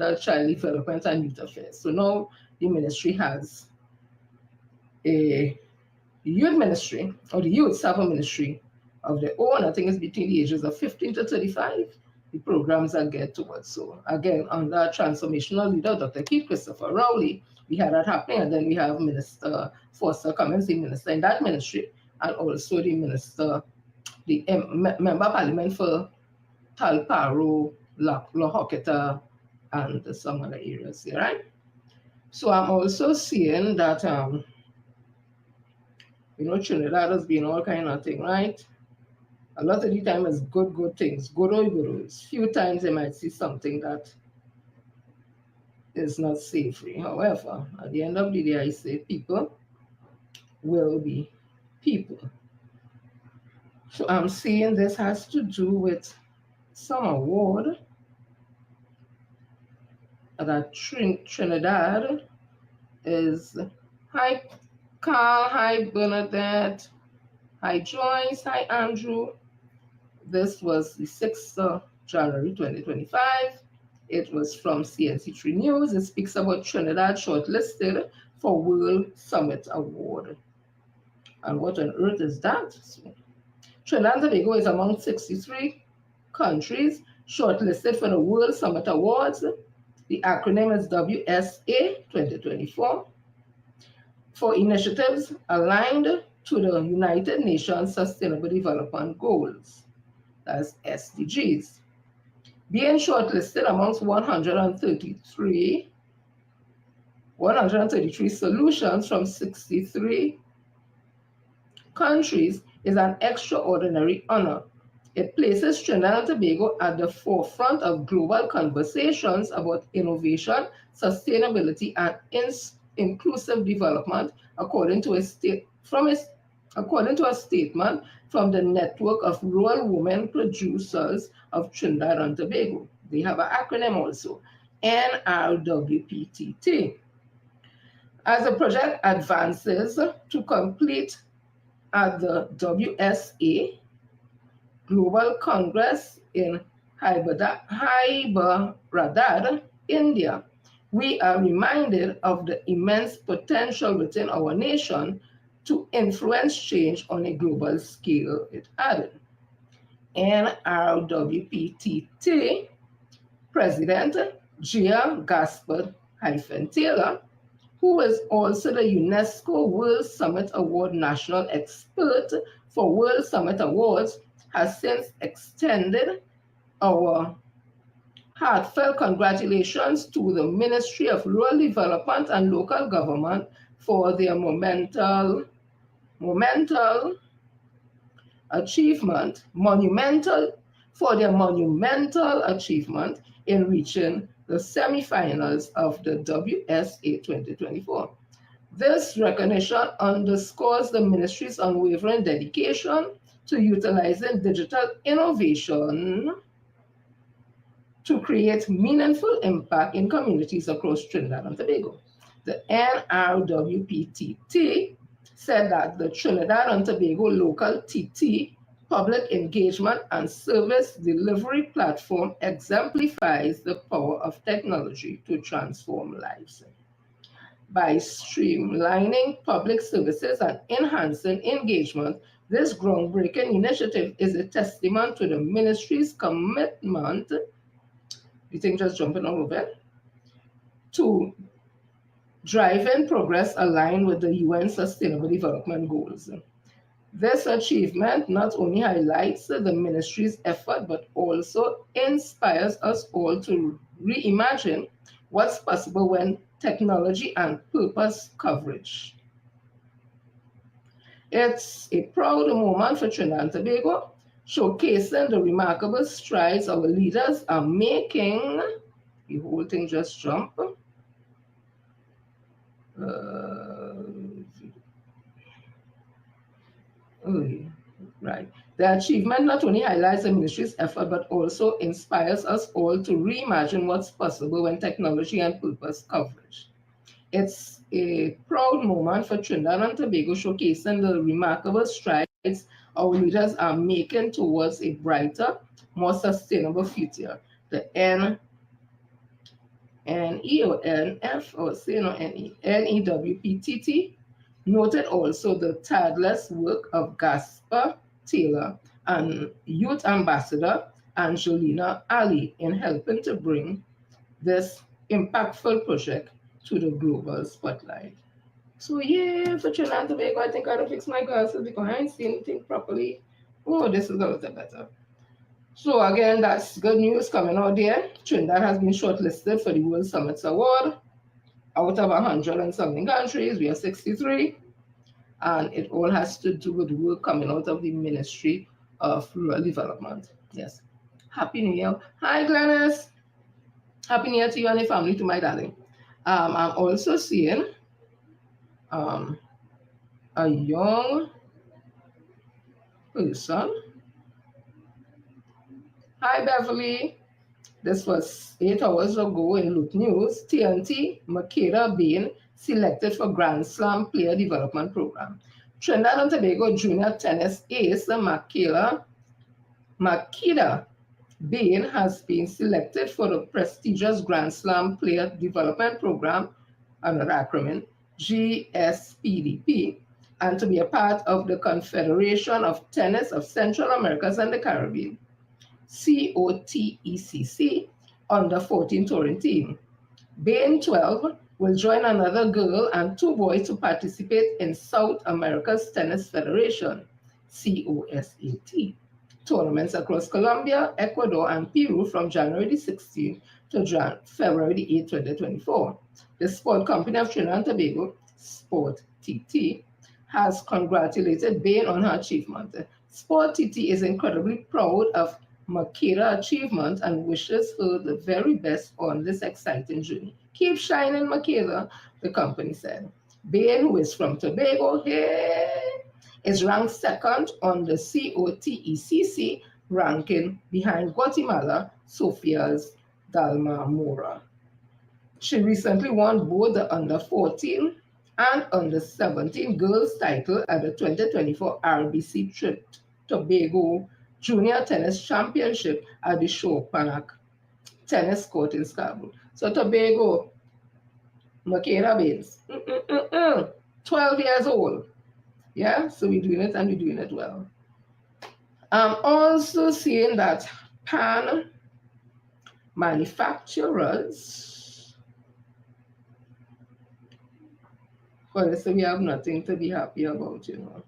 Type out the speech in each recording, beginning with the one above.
under Child Development and Youth Affairs. So now the ministry has a youth ministry, or the youths have a ministry of their own. I think it's between the ages of 15 to 35. The programs are geared towards. So again, under transformational leader, Dr. Keith Christopher Rowley, we had that happening. And then we have Minister Foster Cummins, the minister in that ministry, and also the minister, the member of parliament for Talparo, Lohoketa, and some other areas here, right? So I'm also seeing that, Trinidad has been all kind of thing, right? A lot of the time it's good things, good. Few times they might see something that is not savory. However, at the end of the day, I say people will be people. So I'm seeing this has to do with some award that Trinidad is. Hi, Carl. Hi, Bernadette. Hi, Joyce. Hi, Andrew. This was the 6th of January 2025. It was from CNC3 News. It speaks about Trinidad shortlisted for World Summit Award. And what on earth is that? So, Trinidad and Tobago is among 63 countries shortlisted for the World Summit Awards. The acronym is WSA 2024 for initiatives aligned to the United Nations Sustainable Development Goals, that's SDGs. Being shortlisted amongst 133 solutions from 63 countries is an extraordinary honor. It places Trinidad and Tobago at the forefront of global conversations about innovation, sustainability, and inclusive development, according to a statement from the Network of Rural Women Producers of Trinidad and Tobago. They have an acronym also, NRWPTT. As the project advances to complete at the WSA Global Congress in Hyderabad, India, we are reminded of the immense potential within our nation to influence change on a global scale, it added. NRWPTT President Gia Gaspard-Taylor, who is also the UNESCO World Summit Award National Expert for World Summit Awards, has since extended our heartfelt congratulations to the Ministry of Rural Development and Local Government for their monumental achievement in reaching the semifinals of the WSA 2024. This recognition underscores the ministry's unwavering dedication to utilizing digital innovation to create meaningful impact in communities across Trinidad and Tobago. The NRWPTT said that the Trinidad and Tobago Local TT Public Engagement and Service Delivery Platform exemplifies the power of technology to transform lives. By streamlining public services and enhancing engagement, this groundbreaking initiative is a testament to the ministry's commitment, you think just jumping all over, to driving progress aligned with the UN Sustainable Development Goals. This achievement not only highlights the ministry's effort, but also inspires us all to reimagine what's possible when technology and purpose coverage. It's a proud moment for Trinidad and Tobago, showcasing the remarkable strides our leaders are making. The whole thing just jumped. Right. The achievement not only highlights the ministry's effort, but also inspires us all to reimagine what's possible when technology and purpose coverage. It's a proud moment for Trinidad and Tobago, showcasing the remarkable strides our leaders are making towards a brighter, more sustainable future. The NEONF or NEWPTT noted also the tireless work of Gaspar Taylor and Youth Ambassador Angelina Ali in helping to bring this impactful project to the global spotlight. So yeah, for Trinidad and Tobago, I think I gotta fix my glasses because I ain't seeing anything properly. Oh, this is a little better. So again, that's good news coming out there. Trinidad has been shortlisted for the World Summits Award. Out of 100 and something countries, we are 63. And it all has to do with work coming out of the Ministry of Rural Development. Yes. Happy New Year. Hi, Glennis. Happy New Year to you and your family, to my darling. I'm also seeing um, a young person. Hi, Beverly. This was 8 hours ago in Loop News. TNT Makeda being selected for Grand Slam Player Development Program. Trinidad and Tobago junior tennis ace Makeda Bain has been selected for the prestigious Grand Slam Player Development Program, another acronym, GSPDP, and to be a part of the Confederation of Tennis of Central Americas and the Caribbean, COTECC, under 14 touring team. Bain 12 will join another girl and 2 boys to participate in South America's Tennis Federation, COSAT, tournaments across Colombia, Ecuador, and Peru from January the 16th to February the 8th, 2024. The sport company of Trinidad and Tobago, Sport TT, has congratulated Bain on her achievement. Sport TT is incredibly proud of Makeda's achievement and wishes her the very best on this exciting journey. Keep shining, Makeda, the company said. Bain, who is from Tobago, is ranked second on the COTECC ranking behind Guatemala, Sofia's Dalma Mora. She recently won both the under 14 and under 17 girls title at the 2024 RBC Tobago Junior Tennis Championship at the Shopanak Tennis Court in Scarborough. So Tobago, Makeda Baines, 12 years old. Yeah, so we're doing it and we're doing it well. I'm also seeing that pan manufacturers, well, so we have nothing to be happy about, you know.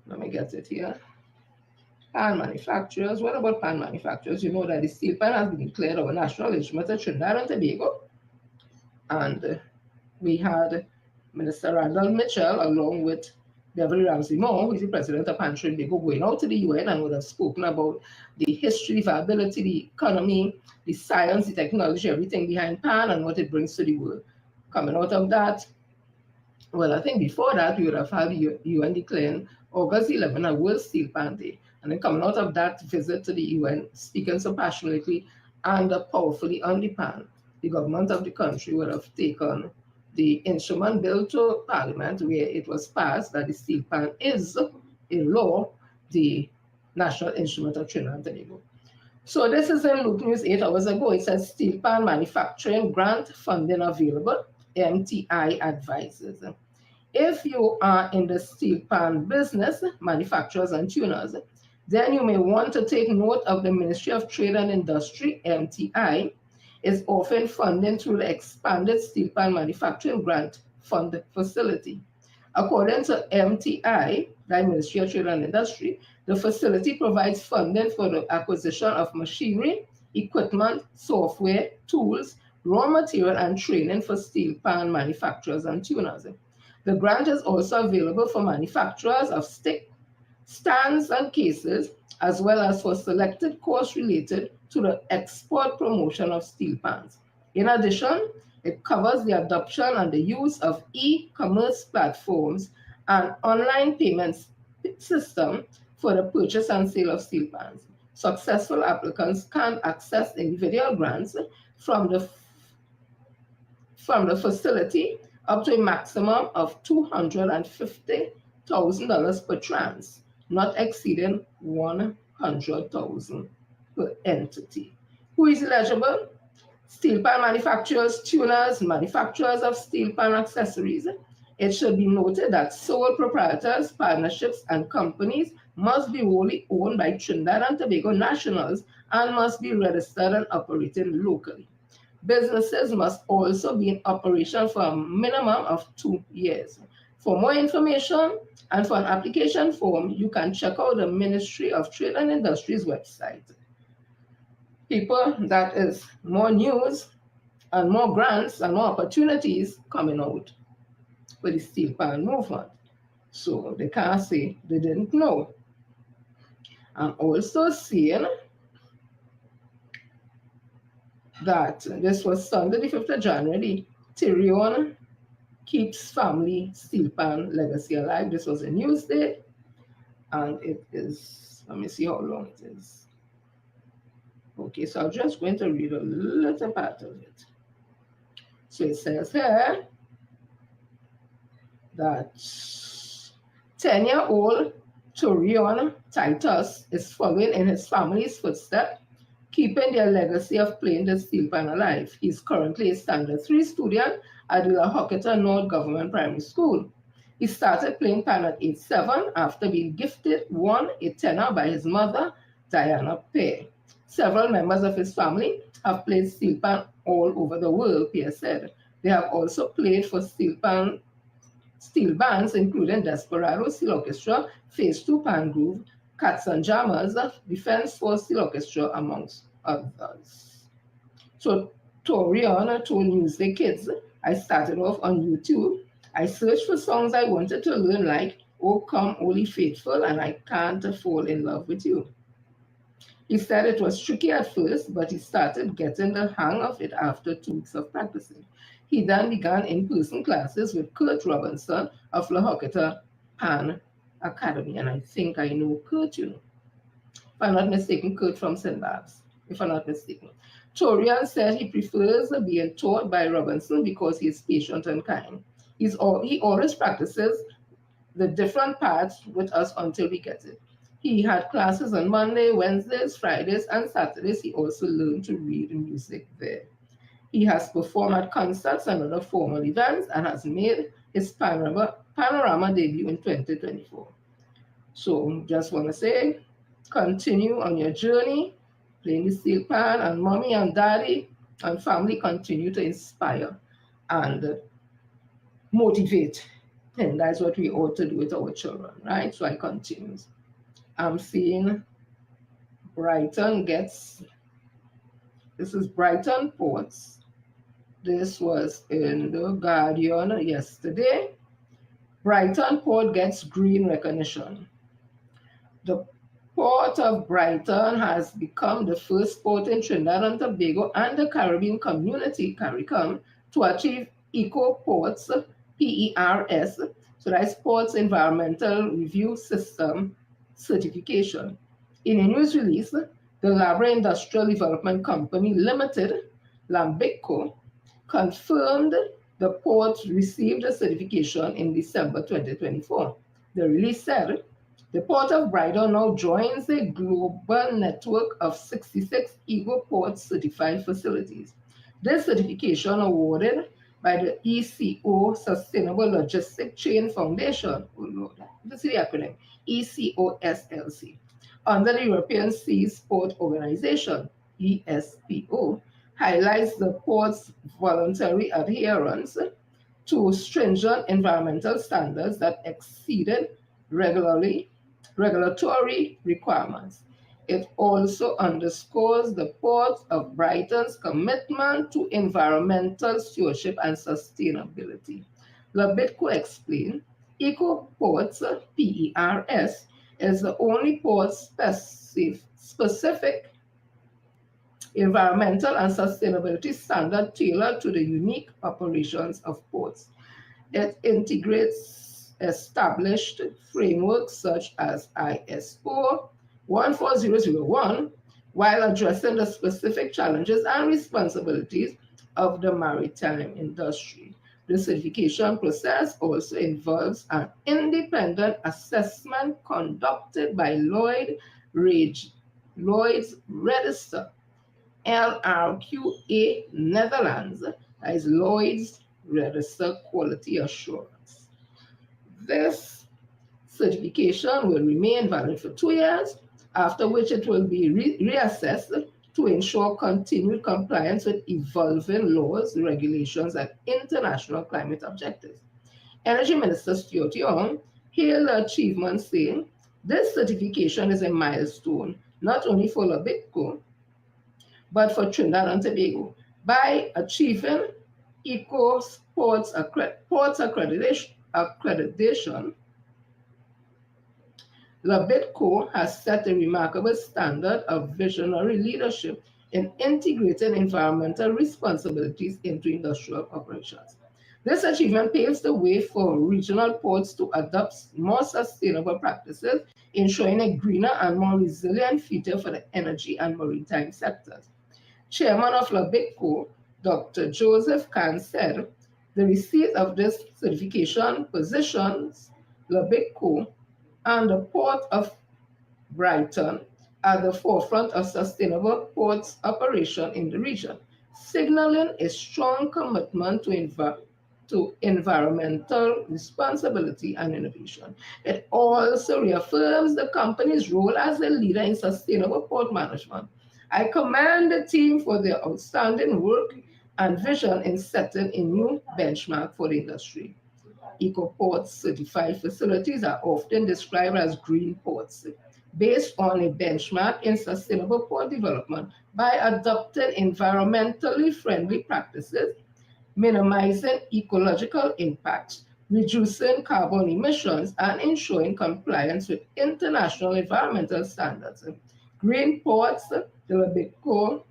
Let me get it here. Pan manufacturers. What about pan manufacturers? You know that the steel pan has been declared our national instrument at Trinidad and Tobago. And we had Minister Randall Mitchell along with Beverly Ramsey Moore, who is the president of Pan Trinidad, going out to the UN and would have spoken about the history, the viability, the economy, the science, the technology, everything behind pan and what it brings to the world. Coming out of that, well, I think before that, we would have had UN declaring August 11 a World Steel Pan Day. And then coming out of that visit to the UN, speaking so passionately and powerfully on the pan, the government of the country would have taken the instrument bill to Parliament, where it was passed that the steel pan is, in law, the national instrument of Trinidad and Tobago. So this is in Loop News 8 hours ago. It says steel pan manufacturing grant funding available, MTI advises. If you are in the steel pan business, manufacturers and tuners, then you may want to take note of the Ministry of Trade and Industry, MTI, is often funding through the expanded steel pan manufacturing grant fund facility. According to MTI, the Ministry of Trade and Industry, the facility provides funding for the acquisition of machinery, equipment, software, tools, raw material, and training for steel pan manufacturers and tuners. The grant is also available for manufacturers of stick, stands, and cases, as well as for selected courses related to the export promotion of steel pans. In addition, it covers the adoption and the use of e-commerce platforms and online payments system for the purchase and sale of steel pans. Successful applicants can access individual grants from the facility up to a maximum of $250,000 per trans, not exceeding $100,000 per entity. Who is eligible? Steel pan manufacturers, tuners, manufacturers of steel pan accessories. It should be noted that sole proprietors, partnerships, and companies must be wholly owned by Trinidad and Tobago nationals and must be registered and operating locally. Businesses must also be in operation for a minimum of 2 years. For more information and for an application form, you can check out the Ministry of Trade and Industries website. People, that is more news and more grants and more opportunities coming out with the steel pan movement. So they can't say they didn't know. I'm also seeing that this was Sunday, the 5th of January, Tyrion keeps family steel pan legacy alive. This was a news day, and it is, let me see how long it is. Okay, so I'm just going to read a little part of it. So it says here that 10-year-old Tyrion Titus is following in his family's footsteps, keeping their legacy of playing the steel pan alive. He's currently a Standard 3 student at the La Hocketa North Government Primary School. He started playing pan at age 7 after being gifted a tenor by his mother, Diana Pear. Several members of his family have played steel pan all over the world, Pear said. They have also played for steel bands, including Desperado Steel Orchestra, Phase 2 Pan Groove, Cats and Jammers, Defense Force Steel Orchestra, amongst others. So Toriana told Newsday Kids, I started off on YouTube. I searched for songs I wanted to learn, like Oh Come Only Faithful and I Can't Fall in Love with You. He said it was tricky at first, but he started getting the hang of it after 2 weeks of practicing. He then began in-person classes with Kurt Robinson of La Hocketa Pan Academy, and I think I know Kurt, If I'm not mistaken, Kurt from St. Babs, if I'm not mistaken. Torian said he prefers being taught by Robinson because he is patient and kind. He always practices the different parts with us until we get it. He had classes on Monday, Wednesdays, Fridays, and Saturdays. He also learned to read music there. He has performed at concerts and other formal events and has made his panorama debut in 2024. So just want to say, continue on your journey, playing the steel pan, and mommy and daddy and family continue to inspire and motivate. And that's what we ought to do with our children, right? So I continue. I'm seeing Brighton this is Brighton Ports. This was in the Guardian yesterday. Brighton Port gets green recognition. The Port of Brighton has become the first port in Trinidad and Tobago and the Caribbean community, CARICOM, to achieve Eco Ports, PERS, so that's Ports Environmental Review System certification. In a news release, the Labra Industrial Development Company Limited, Lambicco, confirmed the port received the certification in December 2024. The release said, the Port of Brighton now joins a global network of 66 Eco Port certified facilities. This certification awarded by the ECO Sustainable Logistic Chain Foundation, this is the acronym, ECOSLC, under the European Seas Port Organization, ESPO, highlights the port's voluntary adherence to stringent environmental standards that exceeded regulatory requirements. It also underscores the Port of Brighton's commitment to environmental stewardship and sustainability. Labitco explained, Eco Ports PERS is the only port-specific environmental and sustainability standard tailored to the unique operations of ports. It integrates established frameworks such as ISO 14001 while addressing the specific challenges and responsibilities of the maritime industry. The certification process also involves an independent assessment conducted by Lloyd's Register LRQA Netherlands, that is Lloyd's Register Quality Assurance. This certification will remain valid for 2 years, after which it will be reassessed to ensure continued compliance with evolving laws, regulations, and international climate objectives. Energy Minister Stuart Young hailed the achievement, saying, "This certification is a milestone not only for Labitco, but for Trinidad and Tobago. By achieving Eco Ports accreditation, Labitco has set a remarkable standard of visionary leadership in integrating environmental responsibilities into industrial operations. This achievement paves the way for regional ports to adopt more sustainable practices, ensuring a greener and more resilient future for the energy and maritime sectors." Chairman of Labitco, Dr. Joseph Khan, said, "The receipt of this certification positions Labitco and the Port of Brighton at the forefront of sustainable ports operation in the region, signaling a strong commitment to environmental responsibility and innovation. It also reaffirms the company's role as a leader in sustainable port management. I commend the team for their outstanding work and vision in setting a new benchmark for the industry. EcoPort certified facilities are often described as green ports, based on a benchmark in sustainable port development by adopting environmentally friendly practices, minimizing ecological impacts, reducing carbon emissions, and ensuring compliance with international environmental standards. Green ports, the Labitco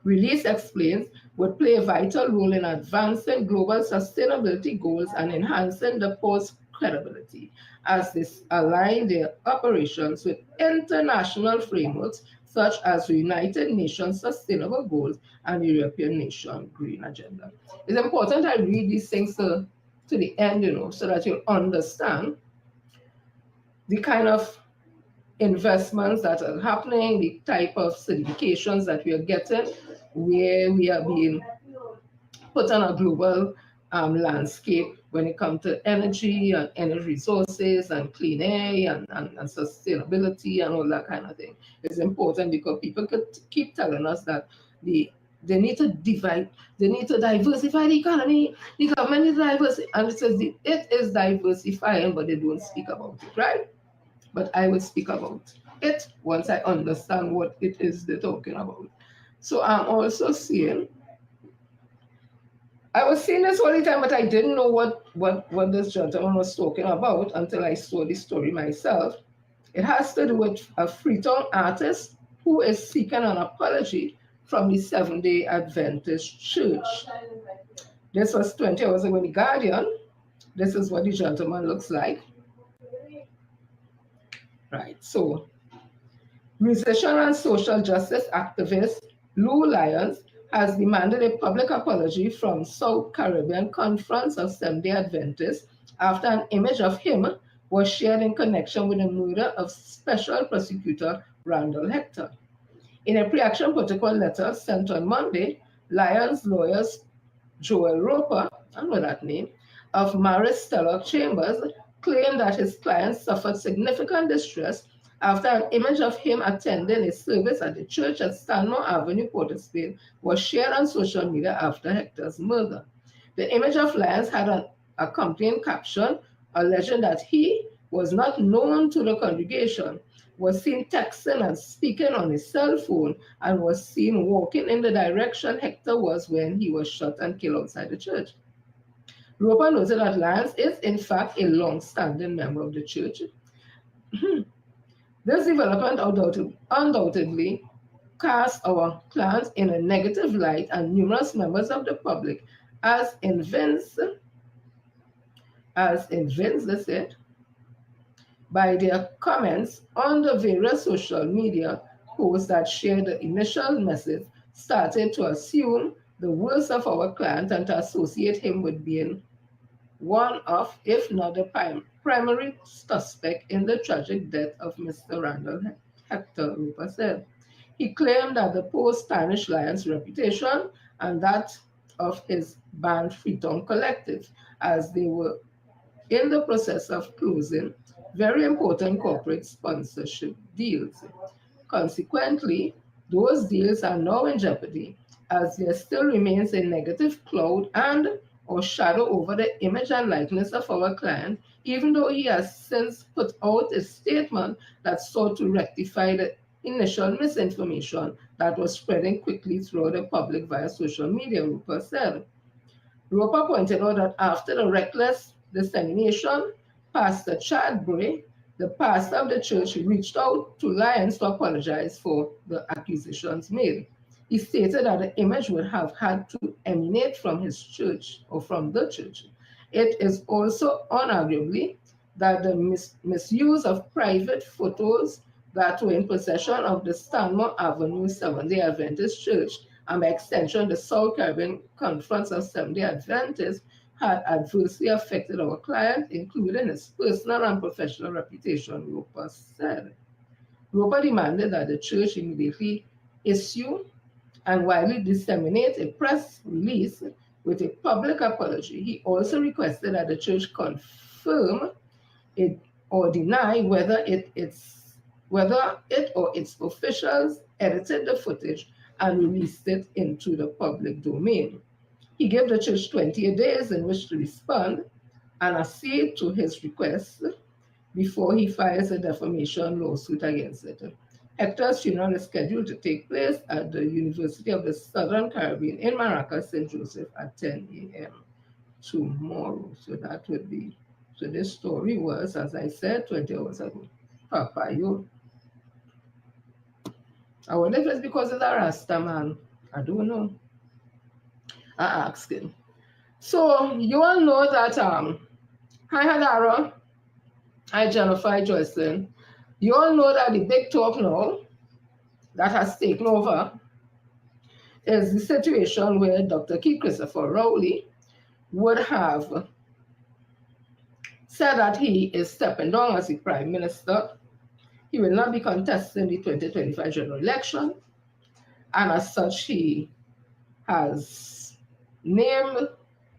release explains, would play a vital role in advancing global sustainability goals and enhancing the port's credibility as they align their operations with international frameworks such as the United Nations Sustainable Goals and the European Nation Green Agenda. It's important I read these things to the end, so that you'll understand the kind of investments that are happening, the type of certifications that we are getting, where we are being put on a global landscape when it comes to energy and energy resources and clean air and sustainability and all that kind of thing. It's important because people could keep telling us that they need to they need to diversify the economy, the government is diversify, and it says it is diversifying, but they don't speak about it, right? But I will speak about it once I understand what it is they're talking about. So I'm also seeing, I was seeing this all the time, but I didn't know what this gentleman was talking about until I saw the story myself. It has to do with a Freetown artist who is seeking an apology from the Seventh-day Adventist Church. This was 20 hours ago in The Guardian. This is what the gentleman looks like. Right, so musician and social justice activist Lou Lyons has demanded a public apology from South Caribbean Conference of Seventh-day Adventists after an image of him was shared in connection with the murder of Special Prosecutor Randall Hector. In a pre-action protocol letter sent on Monday, Lyons lawyers Joel Roper, I know that name, of Maris Stella Chambers claimed that his client suffered significant distress after an image of him attending a service at the church at Stanmore Avenue, Port of Spain, was shared on social media after Hector's murder. The image of Lyons had an accompanying caption alleging that he was not known to the congregation, was seen texting and speaking on his cell phone, and was seen walking in the direction Hector was when he was shot and killed outside the church. Roper noted that Lyons is, in fact, a long-standing member of the church. This development undoubtedly cast our clients in a negative light, and numerous members of the public, as convinced, they said, by their comments on the various social media posts that shared the initial message, started to assume the worst of our client and to associate him with being one of, if not the primary suspect in the tragic death of Mr. Randall Hector, Roper said. He claimed that the post tarnished Lyons' reputation and that of his band Freetown Collective, as they were in the process of closing very important corporate sponsorship deals. Consequently, those deals are now in jeopardy as there still remains a negative cloud and or shadow over the image and likeness of our client, even though he has since put out a statement that sought to rectify the initial misinformation that was spreading quickly throughout the public via social media, Roper said. Roper pointed out that after the reckless dissemination, Pastor Chad Bray, the pastor of the church, reached out to Lyons to apologize for the accusations made. He stated that the image would have had to emanate from his church or from the church. It is also unarguably that the misuse of private photos that were in possession of the Stanmore Avenue Seventh-day Adventist Church and by extension the South Caribbean Conference of Seventh-day Adventists had adversely affected our client, including his personal and professional reputation, Roper said. Roper demanded that the church immediately issue and widely disseminate a press release with a public apology. He also requested that the church confirm it or deny whether it or its officials edited the footage and released it into the public domain. He gave the church 28 days in which to respond and accede to his request before he files a defamation lawsuit against it. Hector's funeral is scheduled to take place at the University of the Southern Caribbean in Maracas, St. Joseph at 10 a.m. tomorrow. So that would be, so this story was, as I said, 20 hours ago. Papa, I wonder if it's because of the Rasta man. I don't know. I asked him. So you all know that hi Hadara, hi Jennifer Joycelyn. You all know that the big talk now that has taken over is the situation where Dr. Keith Christopher Rowley would have said that he is stepping down as the Prime Minister. He will not be contesting the 2025 general election, and as such, he has named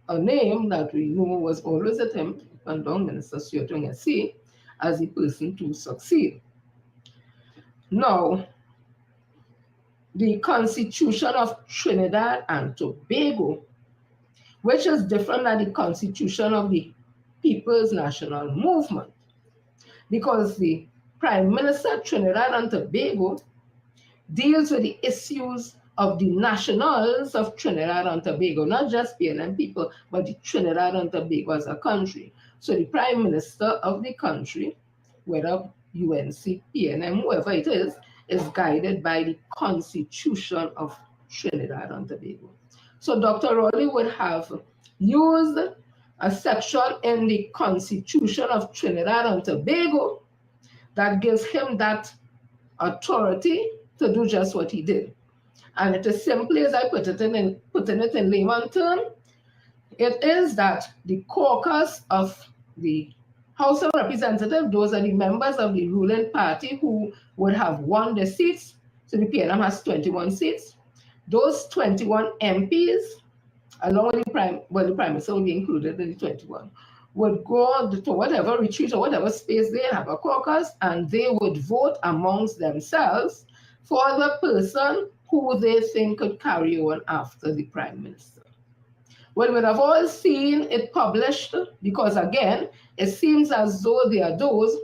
a name that we know was always at him, Pandong Minister Stuart Ngesi, as the person to succeed. Now, the Constitution of Trinidad and Tobago, which is different than the Constitution of the People's National Movement, because the Prime Minister of Trinidad and Tobago deals with the issues of the nationals of Trinidad and Tobago, not just PNM people, but the Trinidad and Tobago as a country. So the Prime Minister of the country, whether UNC, PNM, whoever it is guided by the Constitution of Trinidad and Tobago. So Dr. Rowley would have used a section in the Constitution of Trinidad and Tobago that gives him that authority to do just what he did. And it is simply, as I putting it in layman terms, it is that the caucus of the House of Representatives, those are the members of the ruling party who would have won the seats. So the PNM has 21 seats. Those 21 MPs, along with the Prime Minister will be included in the 21, would go to whatever retreat or whatever space they have a caucus, and they would vote amongst themselves for the person who they think could carry on after the Prime Minister. Well, we have all seen it published because, again, it seems as though there are those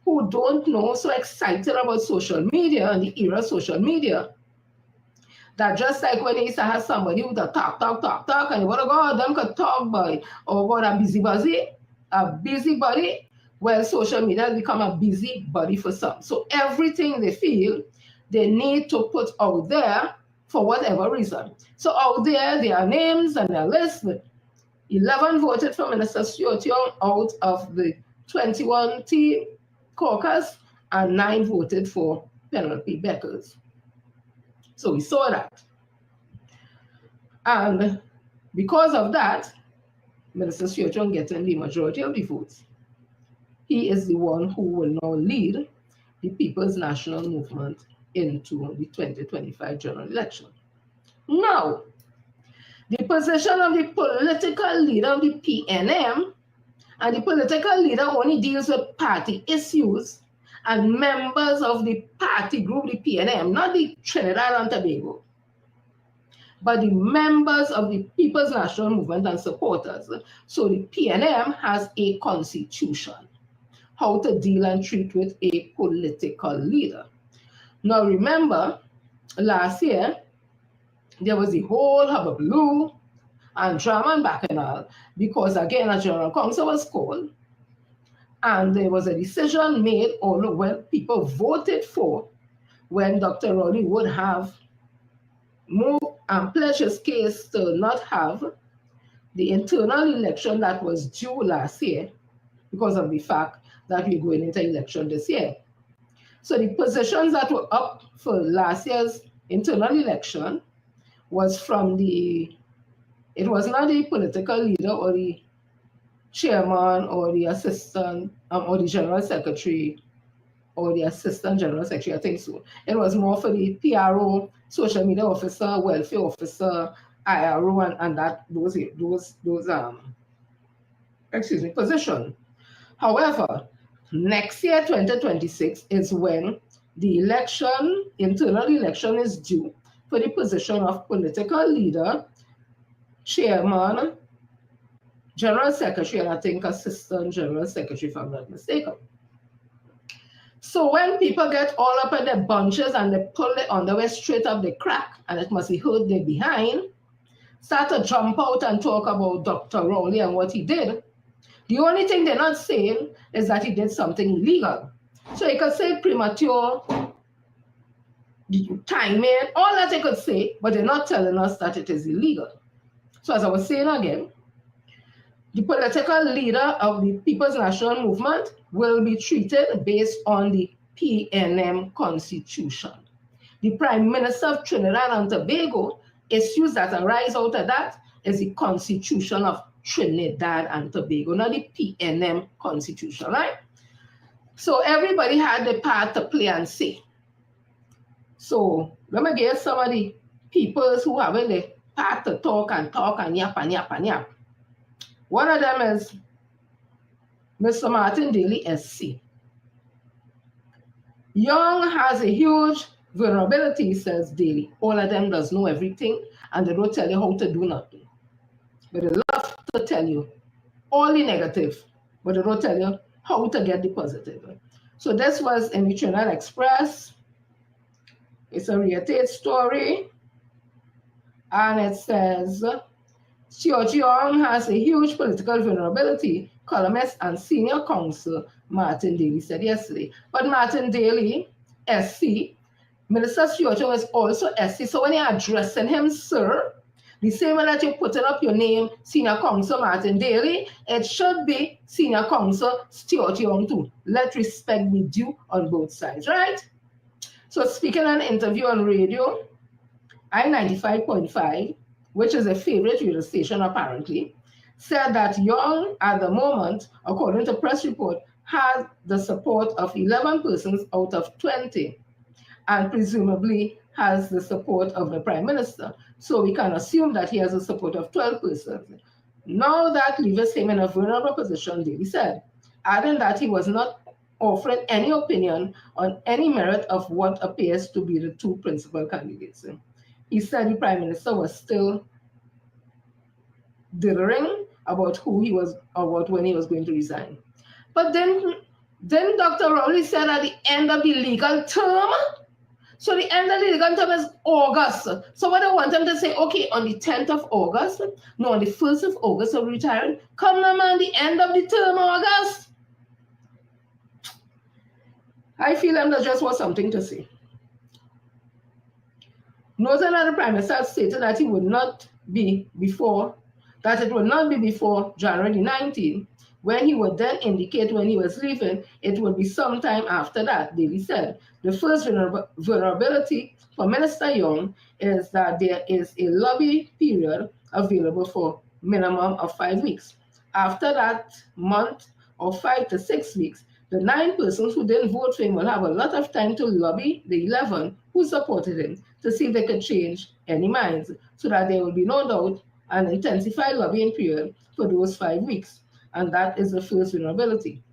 who don't know, so excited about social media and the era of social media, that just like when you used to have somebody who would talk, and you want to go, them could talk by, or what a busybody, well, social media has become a busybody for some. So everything they feel they need to put out there for whatever reason. So out there are names and their list. 11 voted for Minister Stuart Young out of the 21 team caucus, and 9 voted for Penelope Beckers. So we saw that. And because of that, Minister Stuart Young getting the majority of the votes. He is the one who will now lead the People's National Movement into the 2025 general election. Now, the position of the political leader of the PNM, and the political leader only deals with party issues and members of the party group, the PNM, not the Trinidad and Tobago, but the members of the People's National Movement and supporters. So the PNM has a constitution, how to deal and treat with a political leader. Now remember, last year, there was the whole hullabaloo and drama and bacchanal because, again, a general council was called and there was a decision made, although well, people voted for when Dr. Rowley would have moved and pledged his case to not have the internal election that was due last year because of the fact that we're going into election this year. So the positions that were up for last year's internal election was from it was not the political leader or the chairman or the assistant or the general secretary or the assistant general secretary, I think so. It was more for the PRO, social media officer, welfare officer, IRO, and that those position. However, next year, 2026, is when the internal election is due for the position of political leader, chairman, general secretary, and I think assistant general secretary, if I'm not mistaken. So when people get all up in their bunches and they pull the underwear straight up the crack, and it must be hurt their behind, start to jump out and talk about Dr. Rowley and what he did, the only thing they're not saying is that he did something illegal. So you could say premature timing, all that they could say, but they're not telling us that it is illegal. So as I was saying again, the political leader of the People's National Movement will be treated based on the PNM Constitution. The Prime Minister of Trinidad and Tobago, issues that arise out of that is the Constitution of Trinidad and Tobago, not the PNM Constitution, right? So everybody had the part to play and say. So let me get some of the people who have the part to talk and yap and yap and yap. One of them is Mr. Martin Daly, SC. Young has a huge vulnerability, says Daly. All of them does know everything, and they don't tell you how to do nothing. But they love to tell you all the negative, but they don't tell you how to get the positive. So this was in the Trinidad Express. It's a real story, and it says, Seo Jeong has a huge political vulnerability, columnist and senior counsel Martin Daly said yesterday. But Martin Daly, SC, Minister Seo Jeong is also SC. So when you're addressing him, sir, the same way that you're putting up your name, Senior Counsel Martin Daly, it should be Senior Counsel Seo Jeong too. Let respect be due on both sides, right? So speaking in an interview on radio, I-95.5, which is a favorite radio station apparently, said that Young at the moment, according to press report, has the support of 11 persons out of 20, and presumably has the support of the Prime Minister. So we can assume that he has the support of 12 persons. Now that leaves him in a vulnerable position, Daly said, adding that he was not offering any opinion on any merit of what appears to be the two principal candidates. He said the Prime Minister was still dithering about when he was going to resign. But then Dr. Rowley said at the end of the legal term, so the end of the legal term is August. So what I want them to say, okay, on the 10th of August, no, on the 1st of August of retiring, come now man, the end of the term, August. I feel them just want something to say. Noting that the Prime Minister stated that it would not be before January 19, when he would then indicate when he was leaving, it would be sometime after that, Daly said. The first vulnerability for Minister Young is that there is a lobby period available for minimum of 5 weeks. After that month or 5 to 6 weeks, The 9 persons who didn't vote for him will have a lot of time to lobby the 11 who supported him to see if they could change any minds so that there will be no doubt an intensified lobbying period for those 5 weeks. And that is the first vulnerability.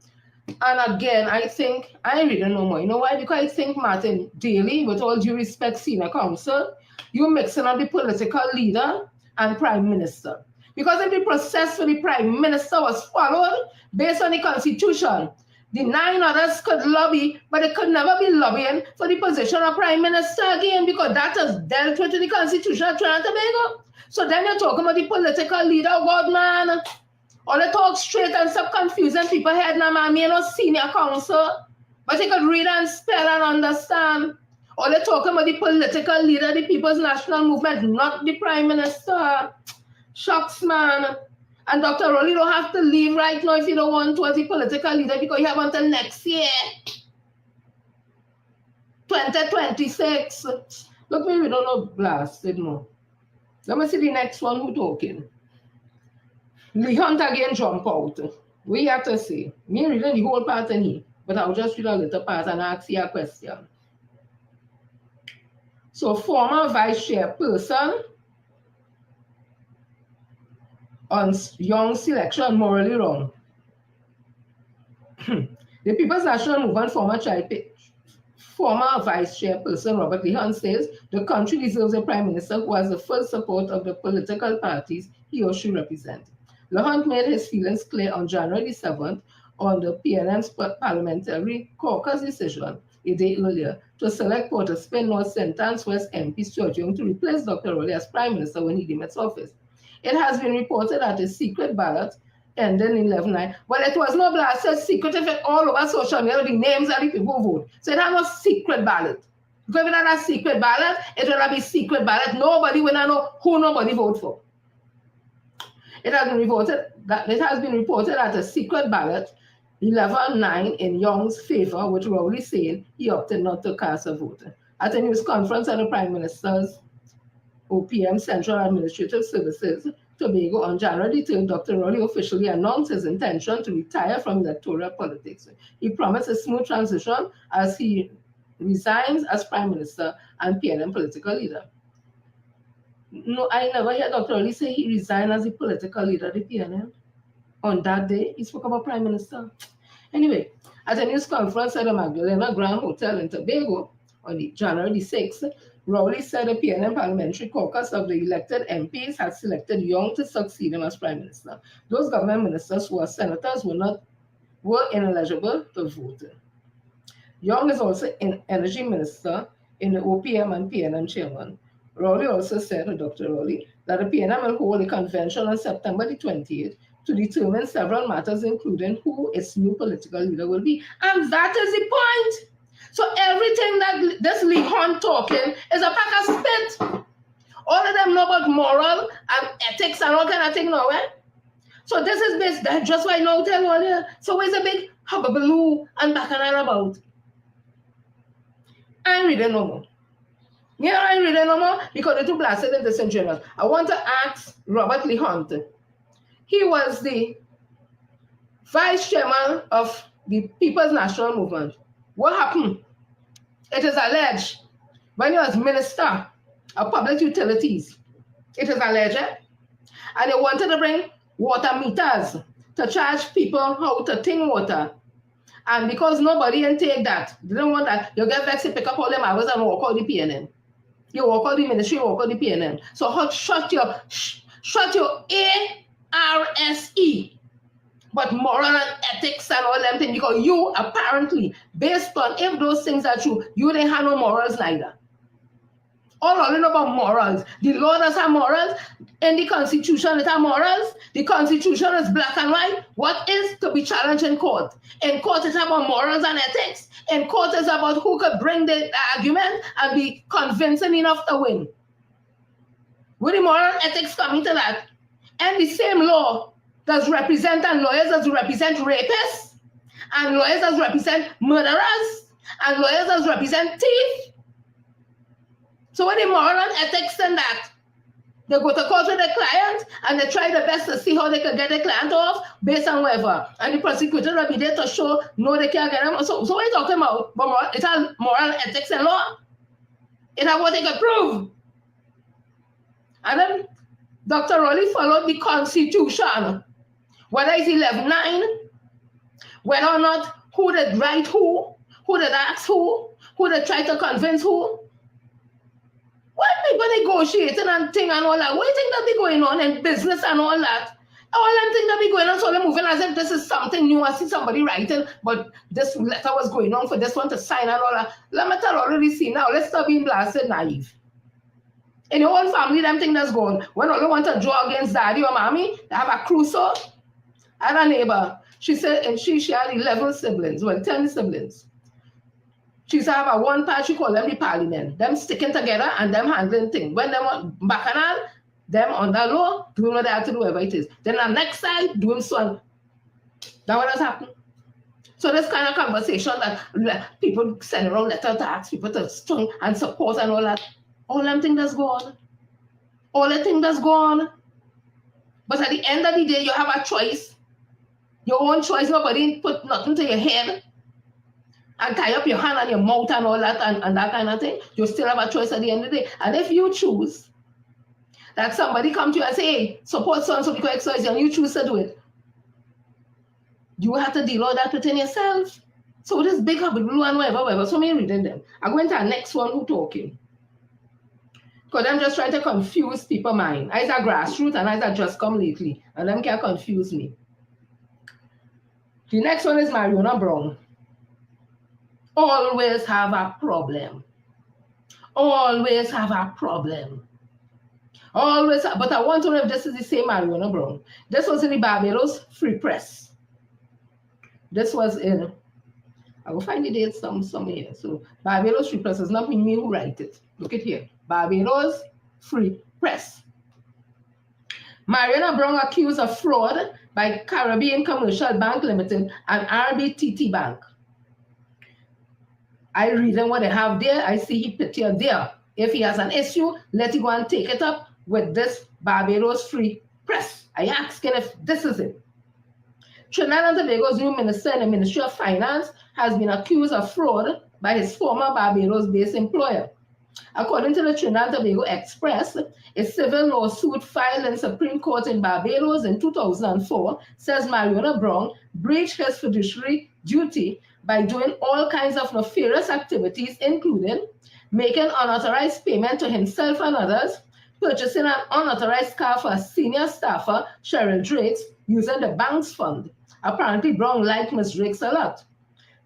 And again, I think, I really don't know more. You know why? Because I think, Martin, daily, with all due respect, senior counsel, you're mixing up the political leader and prime minister. Because if the process for the prime minister was followed based on the constitution, the 9 others could lobby, but they could never be lobbying for the position of prime minister again, because that is dealt with in the constitution of Trinidad and Tobago. So then you're talking about the political leader, God man. All they talk straight and stop confusing people head now, man. Me no senior counsel, but they could read and spell and understand. All they talking about the political leader, the People's National Movement, not the Prime Minister. Shucks, man. And Dr. Rowley don't have to leave right now if you don't want to as the political leader, because you have until next year, 2026. Look, me, we don't know blasted more. Let me see the next one who talking. Lee Hunt again jump out. We have to see. Me reading the whole part in here, but I'll just read a little part and ask you a question. So, former vice chairperson on Young selection morally wrong. The People's National Movement former vice chairperson Robert Lee Hunt says the country deserves a prime minister who has the full support of the political parties he or she represents. Hunt made his feelings clear on January 7th on the PNM's parliamentary caucus decision a day earlier to select Porter Spain North St. Anne's West MP Stuart Young to replace Dr. Rowley as Prime Minister when he demits office. It has been reported that a secret ballot ended in 11-9. Well, it was no blasted secret if it all over social media, the names of the people who vote. So it had no secret ballot. Because if it had a secret ballot, it will be secret ballot. Nobody will know who nobody vote for. It has been reported that a secret ballot 11-9 in Young's favor, with Rowley saying he opted not to cast a vote. At a news conference at the Prime Minister's OPM Central Administrative Services, Tobago, on January 3rd, Dr. Rowley officially announced his intention to retire from electoral politics. He promised a smooth transition as he resigns as Prime Minister and PNM political leader. No, I never heard Dr. Rowley say he resigned as the political leader of the PNM. On that day, he spoke about Prime Minister. Anyway, at a news conference at the Magdalena Grand Hotel in Tobago on January 6th, Rowley said the PNM parliamentary caucus of the elected MPs had selected Young to succeed him as Prime Minister. Those government ministers who are senators were ineligible to vote. Young is also an energy minister in the OPM and PNM chairman. Rowley also said, Dr. Rowley, that the PNM will hold a convention on September the 28th to determine several matters, including who its new political leader will be. And that is the point. So everything that this Lee Hunt talking is a pack of spit. All of them know about moral and ethics and all kind of thing now, eh? So this is based, just why now tell all here. So where's the big hubbubaloo and bacchanal about? I reading no more. Yeah, I reading no more because the two blasted in the St. Journal. I want to ask Robert Lee Hunt. He was the vice chairman of the People's National Movement. What happened? It is alleged when he was Minister of Public Utilities, it is alleged, and they wanted to bring water meters to charge people how to ting water. And because nobody can take that, they don't want that, you get vexed to pick up all them hours and walk out the PNM. You walk out the ministry, you walk out the PNM. So shut your ARSE. But moral and ethics and all them things, because you apparently, based on if those things are true, you didn't have no morals neither. All I know about morals. The law does have morals. In the Constitution, it has morals. The Constitution is black and white. What is to be challenged in court? In court, it's about morals and ethics. In court, it's about who could bring the argument and be convincing enough to win. With the moral and ethics coming to that, and the same law does represent, and lawyers does represent rapists, and lawyers does represent murderers, and lawyers does represent thieves. So with the moral and ethics and that, They go to court with the client and they try their best to see how they can get the client off based on whatever. And the prosecutor will be there to show no, they can't get them. So what are you talking about? But it's all moral ethics and law. It's what they can prove. And then Dr. Rowley followed the Constitution. Whether it's 11.9, whether or not who did write who did ask who did try to convince who. Why people negotiating and thing and all that? What do you think that be going on in business and all that? All them things that be going on, so they're moving as if this is something new. I see somebody writing, but this letter was going on for this one to sign and all that. Let me tell already see now, let's stop being blasted naive. In your own family, them thing that's going. When all you want to draw against daddy or mommy, they have a cruiser. I had a neighbor. She said, and she had 11 siblings, well, 10 siblings. She used to have a one part, she called them the parliament. Them sticking together and them handling things. When them on bacchanal, them on the law, doing what they have to do, whatever it is. Then the next side, doing so. That's what has happened. So this kind of conversation that people send around letters to ask people to strong and support and all that, all them things that's gone. All the things that's gone. But at the end of the day, you have a choice. Your own choice. Nobody put nothing to your head and tie up your hand and your mouth and all that and that kind of thing. You still have a choice at the end of the day. And if you choose that somebody come to you and say, hey, support so-and-so because exercise, and you choose to do it, you have to deal with that within yourself. So this big habit blue and whatever. So me reading them. I'm going to the next one who talking. Because I'm just trying to confuse people's mind. I a grassroots and I just come lately. And them can confuse me. The next one is Mariona Brown. Always have a problem. Always have a problem. Always, but I want to know if this is the same Mariona Brown. This was in the Barbados Free Press. This was in, I will find the date somewhere. So Barbados Free Press is not me who write it. Look at here. Barbados Free Press. Mariona Brown accused of fraud by Caribbean Commercial Bank Limited and RBTT Bank. I read them what they have there. I see he picture there. If he has an issue, let him go and take it up with this Barbados Free Press. I ask him if this is it. Trinidad and Tobago's new minister in the Ministry of Finance has been accused of fraud by his former Barbados-based employer. According to the Trinidad and Tobago Express, a civil lawsuit filed in Supreme Court in Barbados in 2004 says Mariona Brown breached his fiduciary duty by doing all kinds of nefarious activities, including making unauthorized payment to himself and others, purchasing an unauthorized car for a senior staffer, Cheryl Drakes, using the bank's fund. Apparently, Brown liked Ms. Drakes a lot.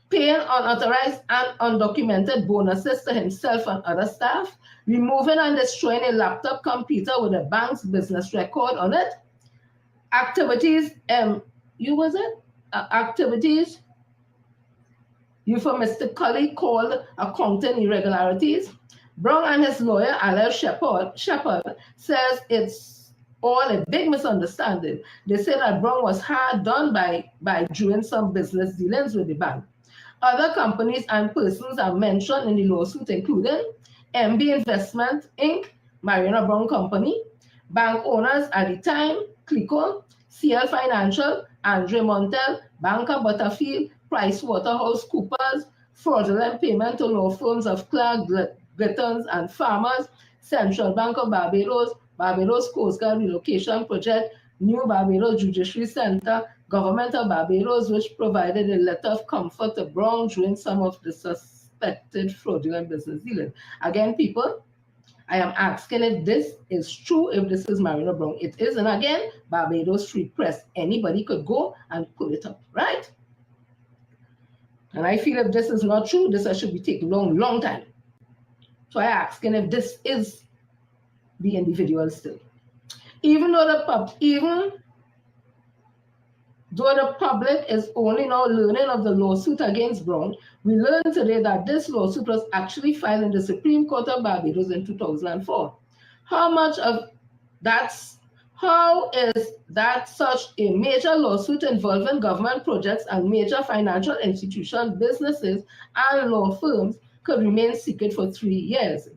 Paying unauthorized and undocumented bonuses to himself and other staff, removing and destroying a laptop computer with the bank's business record on it, activities, activities euphemistically called accounting irregularities. Brown and his lawyer, Alex Shepard, says it's all a big misunderstanding. They say that Brown was hard done by doing some business dealings with the bank. Other companies and persons are mentioned in the lawsuit, including MB Investment Inc., Mariona Brown Company, bank owners at the time, Clico, CL Financial, Andre Montel, Banker Butterfield, PricewaterhouseCoopers, fraudulent payment to law firms of Clark, Glittons, and Farmers, Central Bank of Barbados, Barbados Coast Guard Relocation Project, New Barbados Judiciary Center, Government of Barbados, which provided a letter of comfort to Brown during some of the suspected fraudulent business dealings. Again, people, I am asking if this is true, if this is Mariona Brown. It is, and again, Barbados Free Press. Anybody could go and pull it up, right? And I feel if this is not true, this should be taking long time. So I ask, and if this is the individual still. Even though the public is only now learning of the lawsuit against Brown, we learned today that this lawsuit was actually filed in the Supreme Court of Barbados in 2004. How is that such a major lawsuit involving government projects and major financial institutions, businesses, and law firms could remain secret for 3 years?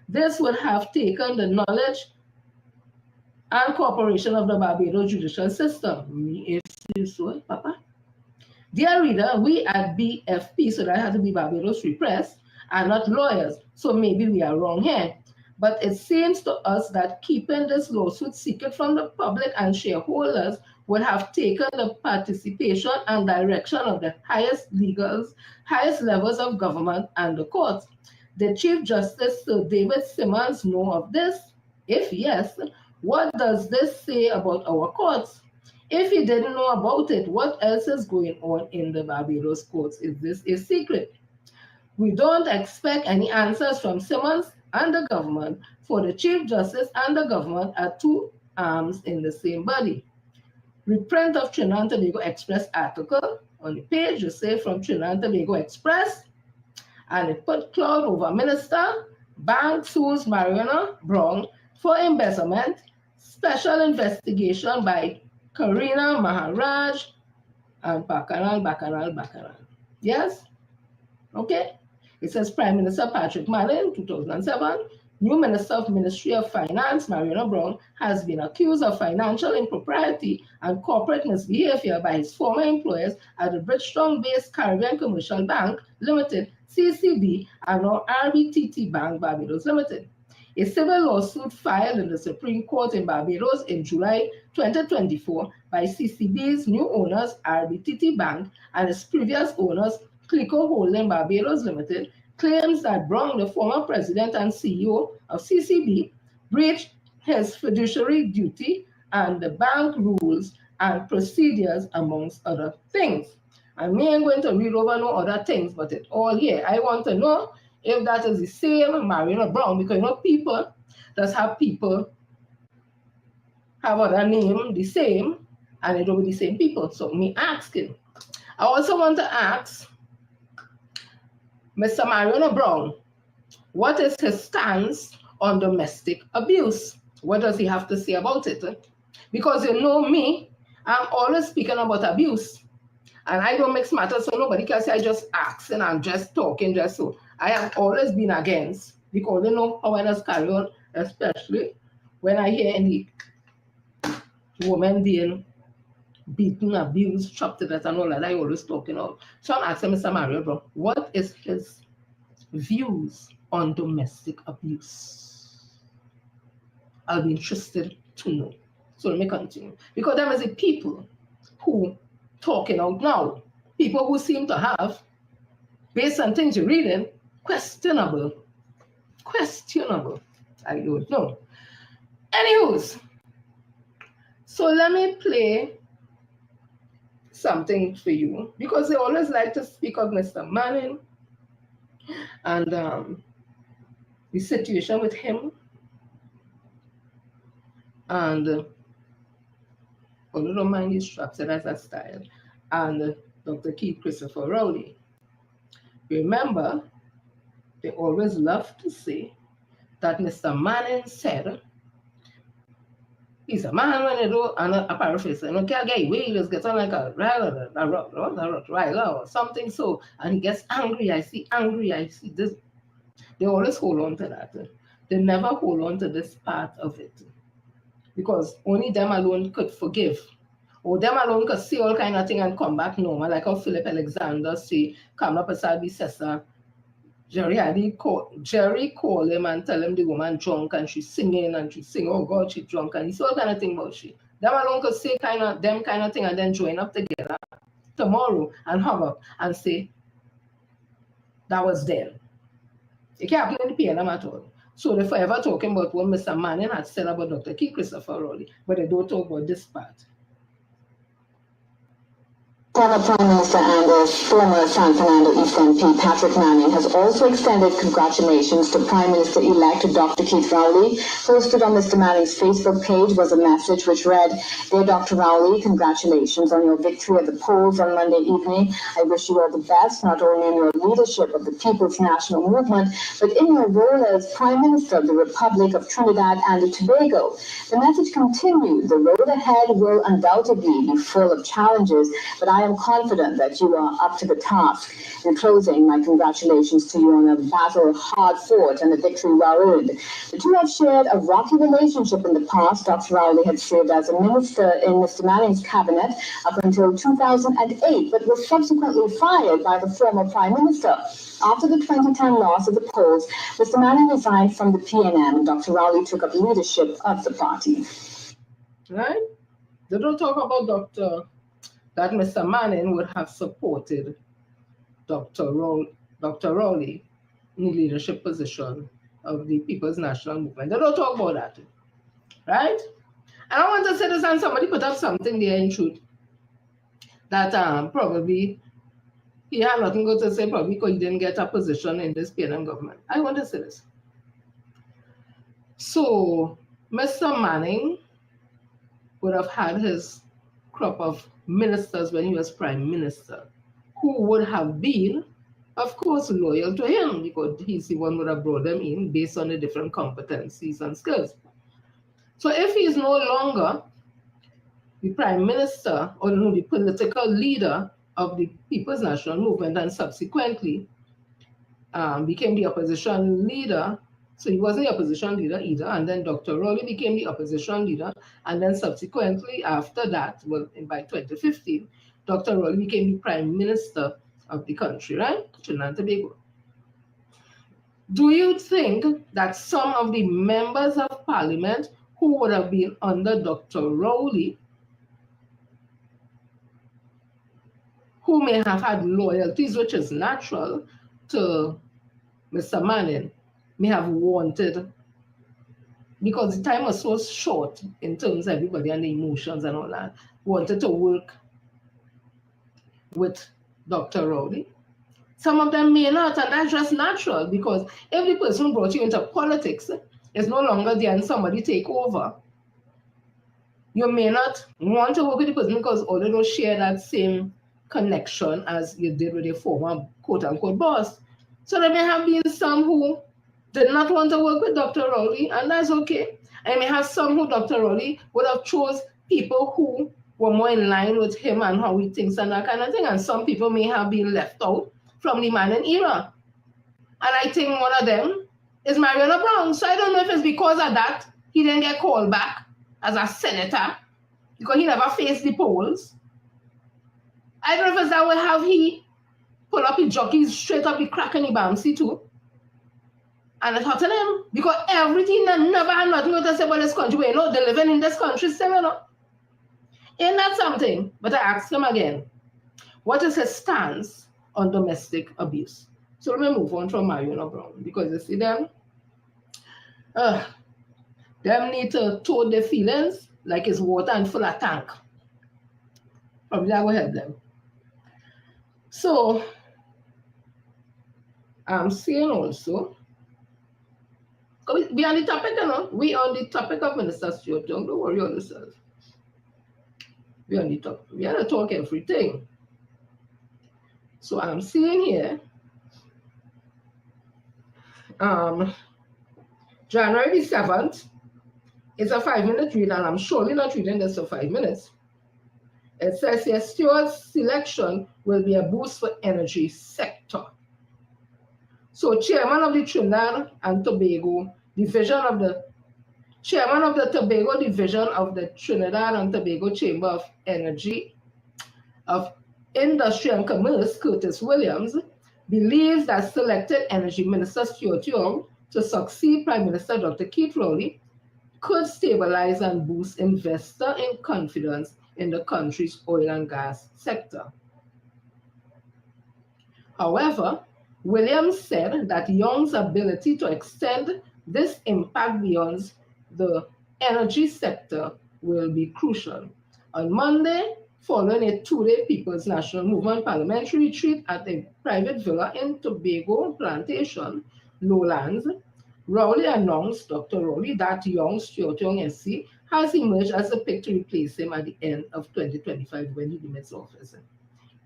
This would have taken the knowledge and cooperation of the Barbados judicial system. If you so, Papa. Dear reader, we at BFP, so that has to be Barbados Free Press, are not lawyers, so maybe we are wrong here. But it seems to us that keeping this lawsuit secret from the public and shareholders would have taken the participation and direction of the highest levels of government and the courts. Did Chief Justice Sir David Simmons know of this? If yes, what does this say about our courts? If he didn't know about it, what else is going on in the Barbados courts? Is this a secret? We don't expect any answers from Simmons and the government, for the Chief Justice and the government are two arms in the same body. Reprint of Trinidad and Tobago Express article on the page, you say from Trinidad and Tobago Express, and it put cloud over minister, bank sues Mariana Brown for embezzlement, special investigation by Karina Maharaj and Bakaral. Yes? Okay? It says Prime Minister Patrick Mallin, 2007, new Minister of Ministry of Finance, Mariana Brown, has been accused of financial impropriety and corporate misbehavior by his former employers at the Bridgetown-based Caribbean Commercial Bank Limited, CCB, and now RBTT Bank Barbados Limited. A civil lawsuit filed in the Supreme Court in Barbados in July 2024 by CCB's new owners, RBTT Bank, and its previous owners, Clico Holding Barbados Limited, claims that Brown, the former president and CEO of CCB, breached his fiduciary duty and the bank rules and procedures, amongst other things. And me ain't going to read over no other things, but it's all here. I want to know if that is the same Mariana Brown, because you know people does have other name the same, and it will be the same people. So me asking. I also want to ask Mr. Mariana Brown, what is his stance on domestic abuse? What does he have to say about it? Because you know me, I'm always speaking about abuse. And I don't mix matters, so nobody can say I just asking and just talking just so. I have always been against, because you know how I just carry on, especially when I hear any woman being beaten, abused, chopped to death and all that. I always talking about. So I'm asking Mr. Mario Brown, what is his views on domestic abuse? I'll be interested to know. So let me continue. Because there is a people who talking out now, people who seem to have, based on things you're reading, questionable. I don't know. Anywho, so let me play something for you, because they always like to speak of Mr. Manning and the situation with him. And although don't mind his straps, that's a style. And Dr. Keith Christopher Rowley. Remember, they always love to say that Mr. Manning said, he's a man when they do, and a paraphrase, and can't get away, he just gets on like a Rottweiler or something so, and he gets angry, I see this. They always hold on to that. They never hold on to this part of it, because only them alone could forgive, or them alone could see all kind of thing and come back normal, like how Philip Alexander say, come up beside the Cesar. Jerry called him and tell him the woman drunk and she's singing and she's singing, oh God, she's drunk, and he saw all kind of thing about she. Them alone could say them kind of thing and then join up together tomorrow and hug up and say, that was them. It can't happen in the PLM at all. So they're forever talking about what Mr. Manning had said about Dr. Keith Christopher Rowley, but they don't talk about this part. Former Prime Minister and former San Fernando East MP Patrick Manning has also extended congratulations to Prime Minister-elect Dr. Keith Rowley. Posted on Mr. Manning's Facebook page was a message which read, "Dear Dr. Rowley, congratulations on your victory at the polls on Monday evening. I wish you all the best, not only in your leadership of the People's National Movement, but in your role as Prime Minister of the Republic of Trinidad and Tobago." The message continued, "The road ahead will undoubtedly be full of challenges, but I I am confident that you are up to the task. In closing, my congratulations to you on a battle hard fought and a victory well earned. The two have shared a rocky relationship in the past. Dr. Rowley had served as a minister in Mr. Manning's cabinet up until 2008, but was subsequently fired by the former Prime Minister. After the 2010 loss of the polls, Mr. Manning resigned from the PNM and Dr. Rowley took up leadership of the party. Right? They don't talk about that Mr. Manning would have supported Dr. Rowley in the leadership position of the People's National Movement. They don't talk about that. Right? And I want to say this, and somebody put up something there in truth that probably he had nothing good to say, probably because he didn't get a position in this PNM government. I want to say this. So, Mr. Manning would have had his crop of ministers when he was Prime Minister, who would have been, of course, loyal to him because he's the one who would have brought them in based on the different competencies and skills. So if he is no longer the Prime Minister or no, the political leader of the People's National Movement and subsequently became the opposition leader, so he wasn't the opposition leader either, and then Dr. Rowley became the opposition leader, and then subsequently after that, well, by 2015, Dr. Rowley became the Prime Minister of the country, right? Trinidad and Tobago. Do you think that some of the members of Parliament who would have been under Dr. Rowley, who may have had loyalties, which is natural, to Mr. Manning, may have wanted, because the time was so short in terms of everybody and the emotions and all that, wanted to work with Dr. Rowley? Some of them may not, and that's just natural, because if the person who brought you into politics is no longer there and somebody take over, you may not want to work with the person because all they don't share that same connection as you did with your former quote-unquote boss. So there may have been some who did not want to work with Dr. Rowley, and that's okay. And may have some who Dr. Rowley would have chose people who were more in line with him and how he thinks and that kind of thing. And some people may have been left out from the Manning era. And I think one of them is Mariana Brown. So I don't know if it's because of that he didn't get called back as a senator because he never faced the polls. I don't know if it's that way how he pull up his jockeys straight up the crack in the Bamsi too. And I thought to them, because everything that never had nothing to say about this country, we know they're living in this country still, you know. Ain't that something? But I asked him again, what is his stance on domestic abuse? So let me move on from Mariana Brown, because you see them need to tote their feelings like it's water and full of tank. Probably that will help them. So I'm saying also, we on the topic, you know, we on the topic of Minister Stuart Young, don't worry on yourself. We on the topic, we are to talk everything. So I'm seeing here, January the 7th, it's a 5-minute read, and I'm surely not reading this for 5 minutes. It says here, Stewart's selection will be a boost for energy sector. So chairman of the Trinidad and Tobago division of the chairman of the Tobago division of the Trinidad and Tobago Chamber of Energy of Industry and Commerce, Curtis Williams, believes that selected Energy Minister Stuart Young to succeed Prime Minister Dr. Keith Rowley could stabilize and boost investor confidence in the country's oil and gas sector. However, Williams said that Young's ability to extend this impact beyond the energy sector will be crucial. On Monday, following a 2-day People's National Movement parliamentary retreat at a private villa in Tobago Plantation, Lowlands, Rowley announced Dr. Rowley that Young, Stuart Young SC, has emerged as a pick to replace him at the end of 2025 when he limits office.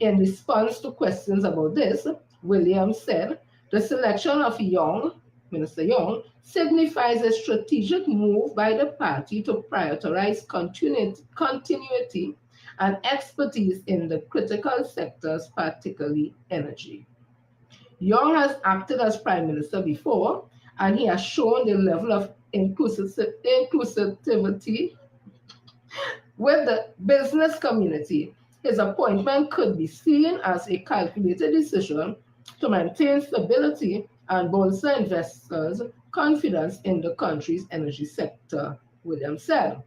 In response to questions about this, Williams said the selection of Young, Minister Young, signifies a strategic move by the party to prioritize continuity and expertise in the critical sectors, particularly energy. Young has acted as Prime Minister before, and he has shown the level of inclusivity with the business community. His appointment could be seen as a calculated decision to maintain stability and bolster investors' confidence in the country's energy sector, Williams said.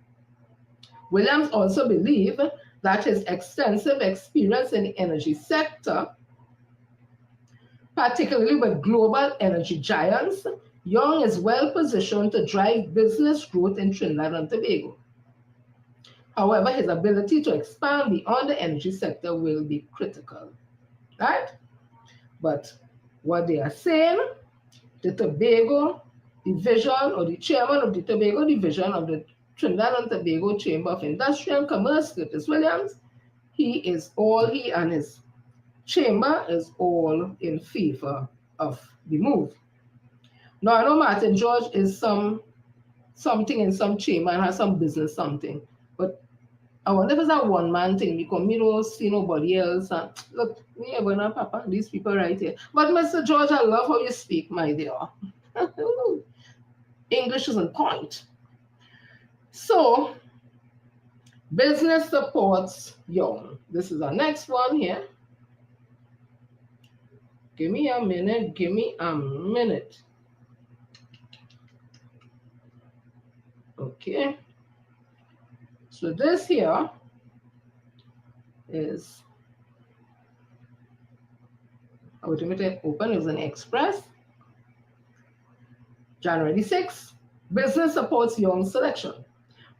Williams also believed that his extensive experience in the energy sector, particularly with global energy giants, Young is well positioned to drive business growth in Trinidad and Tobago. However, his ability to expand beyond the energy sector will be critical, right? But what they are saying, the Tobago division or the chairman of the Tobago division of the Trinidad and Tobago Chamber of Industry and Commerce, Curtis Williams, he and his chamber is all in favor of the move. Now, I know Martin George is something in some chamber and has some business something, but I wonder if it's a one-man thing because me don't see nobody else. And look, me and Papa, these people right here. But Mr. George, I love how you speak, my dear. English is on point. So, business supports Young. This is our next one here. Give me a minute. Okay. So this here is automated open is an express. January 6th, business supports Young selection.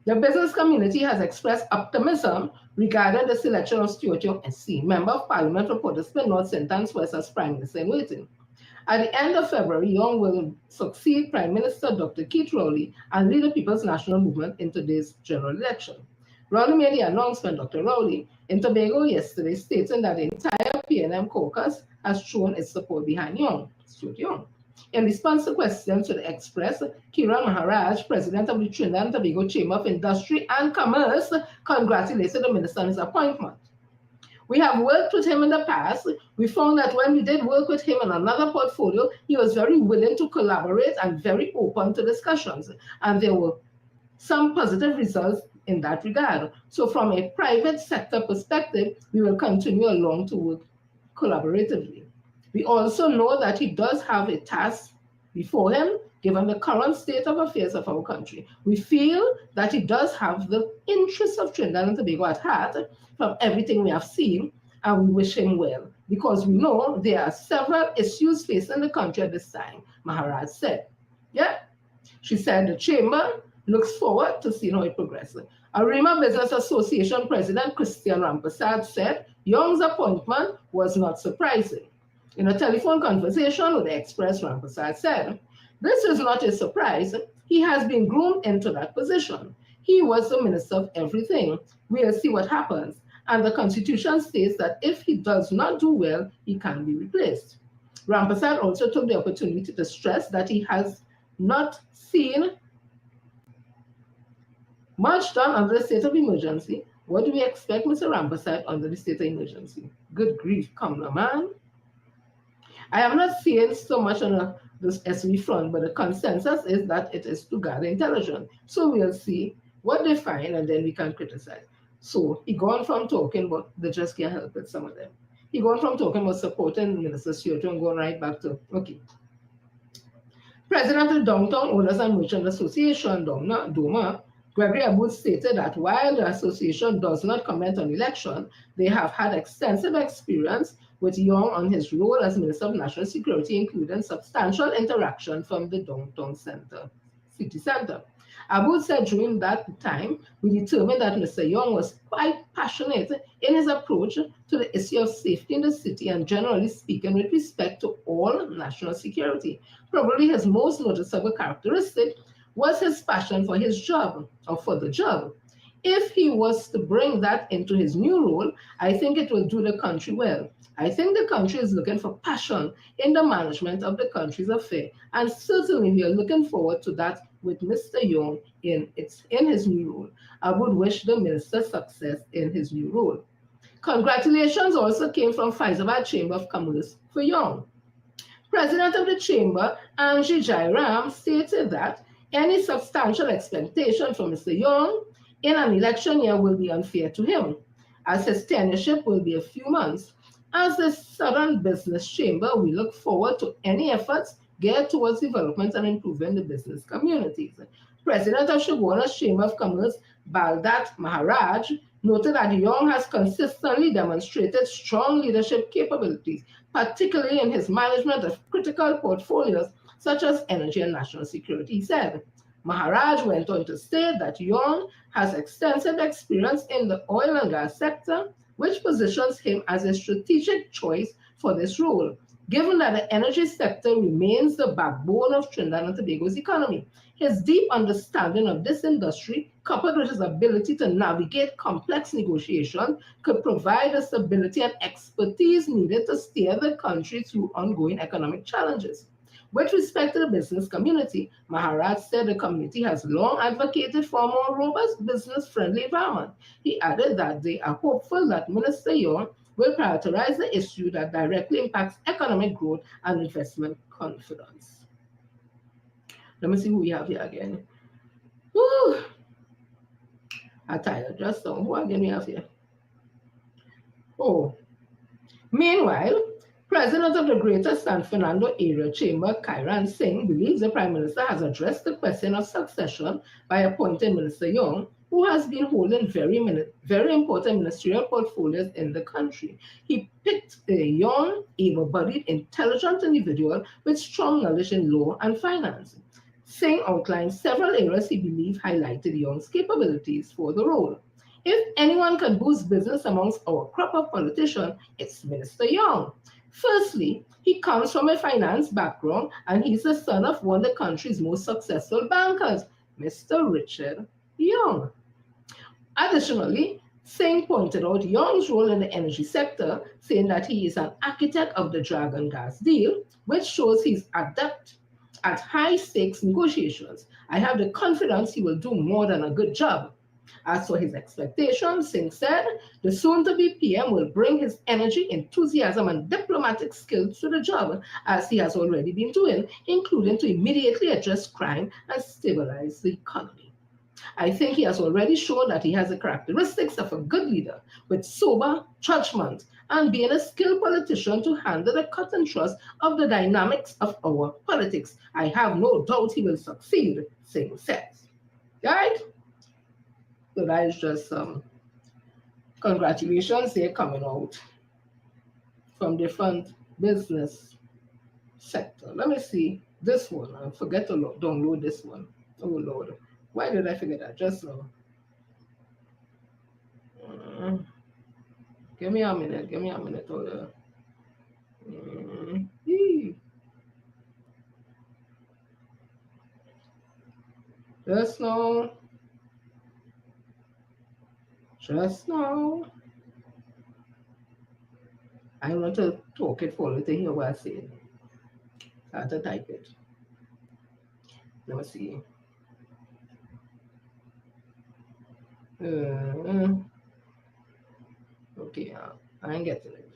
The business community has expressed optimism regarding the selection of Stuart Young SC, Member of Parliament for Port of Spain North St. Anne's West as Prime Minister in waiting. At the end of February, Young will succeed Prime Minister Dr. Keith Rowley and lead the People's National Movement in today's general election. Rowley made the announcement, Dr. Rowley, in Tobago yesterday, stating that the entire PNM caucus has shown its support behind Young, Stuart Young. In response to questions to the Express, Kiran Maharaj, president of the Trinidad and Tobago Chamber of Industry and Commerce, congratulated the minister on his appointment. We have worked with him in the past. We found that when we did work with him on another portfolio, he was very willing to collaborate and very open to discussions. And there were some positive results in that regard. So from a private sector perspective, we will continue along to work collaboratively. We also know that he does have a task before him, given the current state of affairs of our country. We feel that he does have the interests of Trinidad and Tobago at heart from everything we have seen, and we wish him well, because we know there are several issues facing the country at this time, Maharaj said. Yeah, she said the chamber looks forward to seeing how it progresses. Arima Business Association President Christian Rampasad said Young's appointment was not surprising. In a telephone conversation with the Express, Rampasad said, "This is not a surprise. He has been groomed into that position. He was the minister of everything. We'll see what happens. And the Constitution states that if he does not do well, he can be replaced." Rampasad also took the opportunity to stress that he has not seen much done under the state of emergency. What do we expect, Mr. Rampasad, under the state of emergency? Good grief, come now, man. I am not seeing so much on this SW front, but the consensus is that it is to gather intelligence. So we'll see what they find, and then we can criticize. So he gone from talking, but they just can't help it, some of them. He gone from talking about supporting Minister Stuart and going right back to, okay. President of the Downtown Owners and Merchant Association, DOMA, Gregory Aboud stated that while the association does not comment on election, they have had extensive experience with Young on his role as Minister of National Security, including substantial interaction from the downtown city center. Aboud said during that time, we determined that Mr. Young was quite passionate in his approach to the issue of safety in the city and generally speaking with respect to all national security. Probably his most noticeable characteristic was his passion for his job, or for the job. If he was to bring that into his new role, I think it will do the country well. I think the country is looking for passion in the management of the country's affairs, and certainly we are looking forward to that with Mr. Young in his new role. I would wish the minister success in his new role. Congratulations also came from Faizabad Chamber of Commerce for Young. President of the Chamber, Angie Jairam, stated that any substantial expectation from Mr. Young in an election year will be unfair to him, as his tenureship will be a few months. As the Southern Business Chamber, we look forward to any efforts geared towards development and improving the business communities. President of Shagwana's Chamber of Commerce, Baldat Maharaj, noted that Young has consistently demonstrated strong leadership capabilities, particularly in his management of critical portfolios such as energy and national security, he said. Maharaj went on to state that Young has extensive experience in the oil and gas sector, which positions him as a strategic choice for this role, given that the energy sector remains the backbone of Trinidad and Tobago's economy. His deep understanding of this industry, coupled with his ability to navigate complex negotiations, could provide the stability and expertise needed to steer the country through ongoing economic challenges. With respect to the business community, Maharaj said the community has long advocated for a more robust, business-friendly environment. He added that they are hopeful that Minister Young will prioritize the issue that directly impacts economic growth and investment confidence. Let me see who we have here again. Woo! I'm tired just now. Who again we have here? Oh. Meanwhile, President of the Greater San Fernando Area Chamber, Kairan Singh, believes the Prime Minister has addressed the question of succession by appointing Minister Young, who has been holding very important ministerial portfolios in the country. He picked a young, able-bodied, intelligent individual with strong knowledge in law and finance. Singh outlined several areas he believed highlighted Young's capabilities for the role. If anyone can boost business amongst our crop of politicians, it's Minister Young. Firstly, he comes from a finance background and he's the son of one of the country's most successful bankers, Mr. Richard Young. Additionally, Singh pointed out Young's role in the energy sector, saying that he is an architect of the Dragon gas deal, which shows he's adept at high stakes negotiations. I have the confidence he will do more than a good job. As for his expectations, Singh said, the soon-to-be PM will bring his energy, enthusiasm, and diplomatic skills to the job, as he has already been doing, including to immediately address crime and stabilize the economy. I think he has already shown that he has the characteristics of a good leader, with sober judgment and being a skilled politician to handle the cut and thrust of the dynamics of our politics. I have no doubt he will succeed, Singh says. Right? So that is just some congratulations here coming out from different business sector. Let me see this one. I forget to download this one. Oh Lord, why did I forget that just now? Give me a minute. Give me a minute. Just now. Just now. I want to talk it for you to hear what I say. I have to type it. Let me see. Okay, I ain't getting it.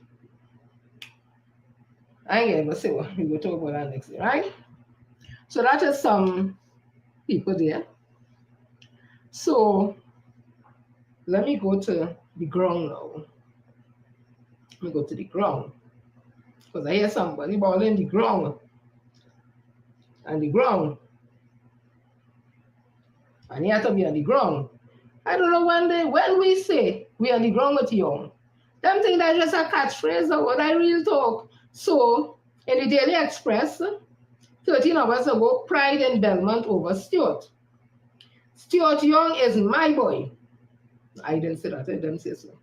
I ain't getting it, but see what we will talk about that next day, right? So that is some people there. So let me go to the ground now. Let me go to the ground. Because I hear somebody bawling the ground. And the ground. And you have to be on the ground. I don't know when we say we are on the ground with Young, them think that's just a catchphrase or what I really talk. So in the Daily Express, 13 hours ago, pride in Belmont over Stuart. Stuart Young is my boy. I didn't say that, I didn't say so.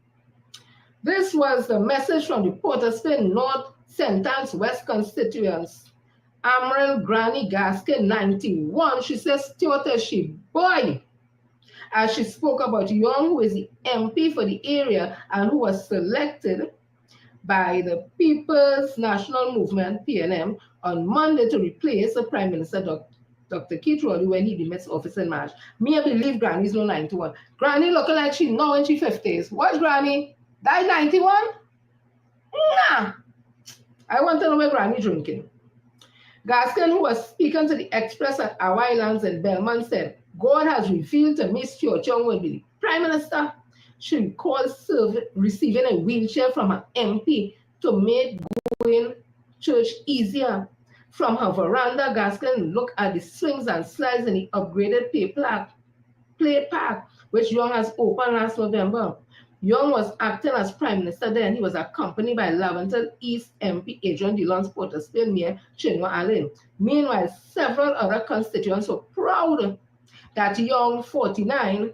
This was the message from the Port of Spain North Sentence West constituents. Amaryl Granny Gaskin, 91, she says Stuart is she boy. As she spoke about Young, who is the MP for the area and who was selected by the People's National Movement, PNM, on Monday to replace the Prime Minister, Dr. Keith Rowley when he demits office in March. Me, I believe Granny's no 91. Granny looking like she now in she 50s. What Granny? Died 91? Nah. I want to know where Granny drinking. Gaskin, who was speaking to the Express at Hawaii Lands in Belmont, said, God has revealed to Miss Cho Chong will be the Prime Minister. She recalls receiving a wheelchair from her MP to make going church easier. From her veranda, Gaskin looked at the swings and slides in the upgraded play park, which Young has opened last November. Young was acting as Prime Minister then. He was accompanied by Laventille East MP Adrian Dillon's Porterspill Mayor Chinua Allen. Meanwhile, several other constituents were proud that Young, 49,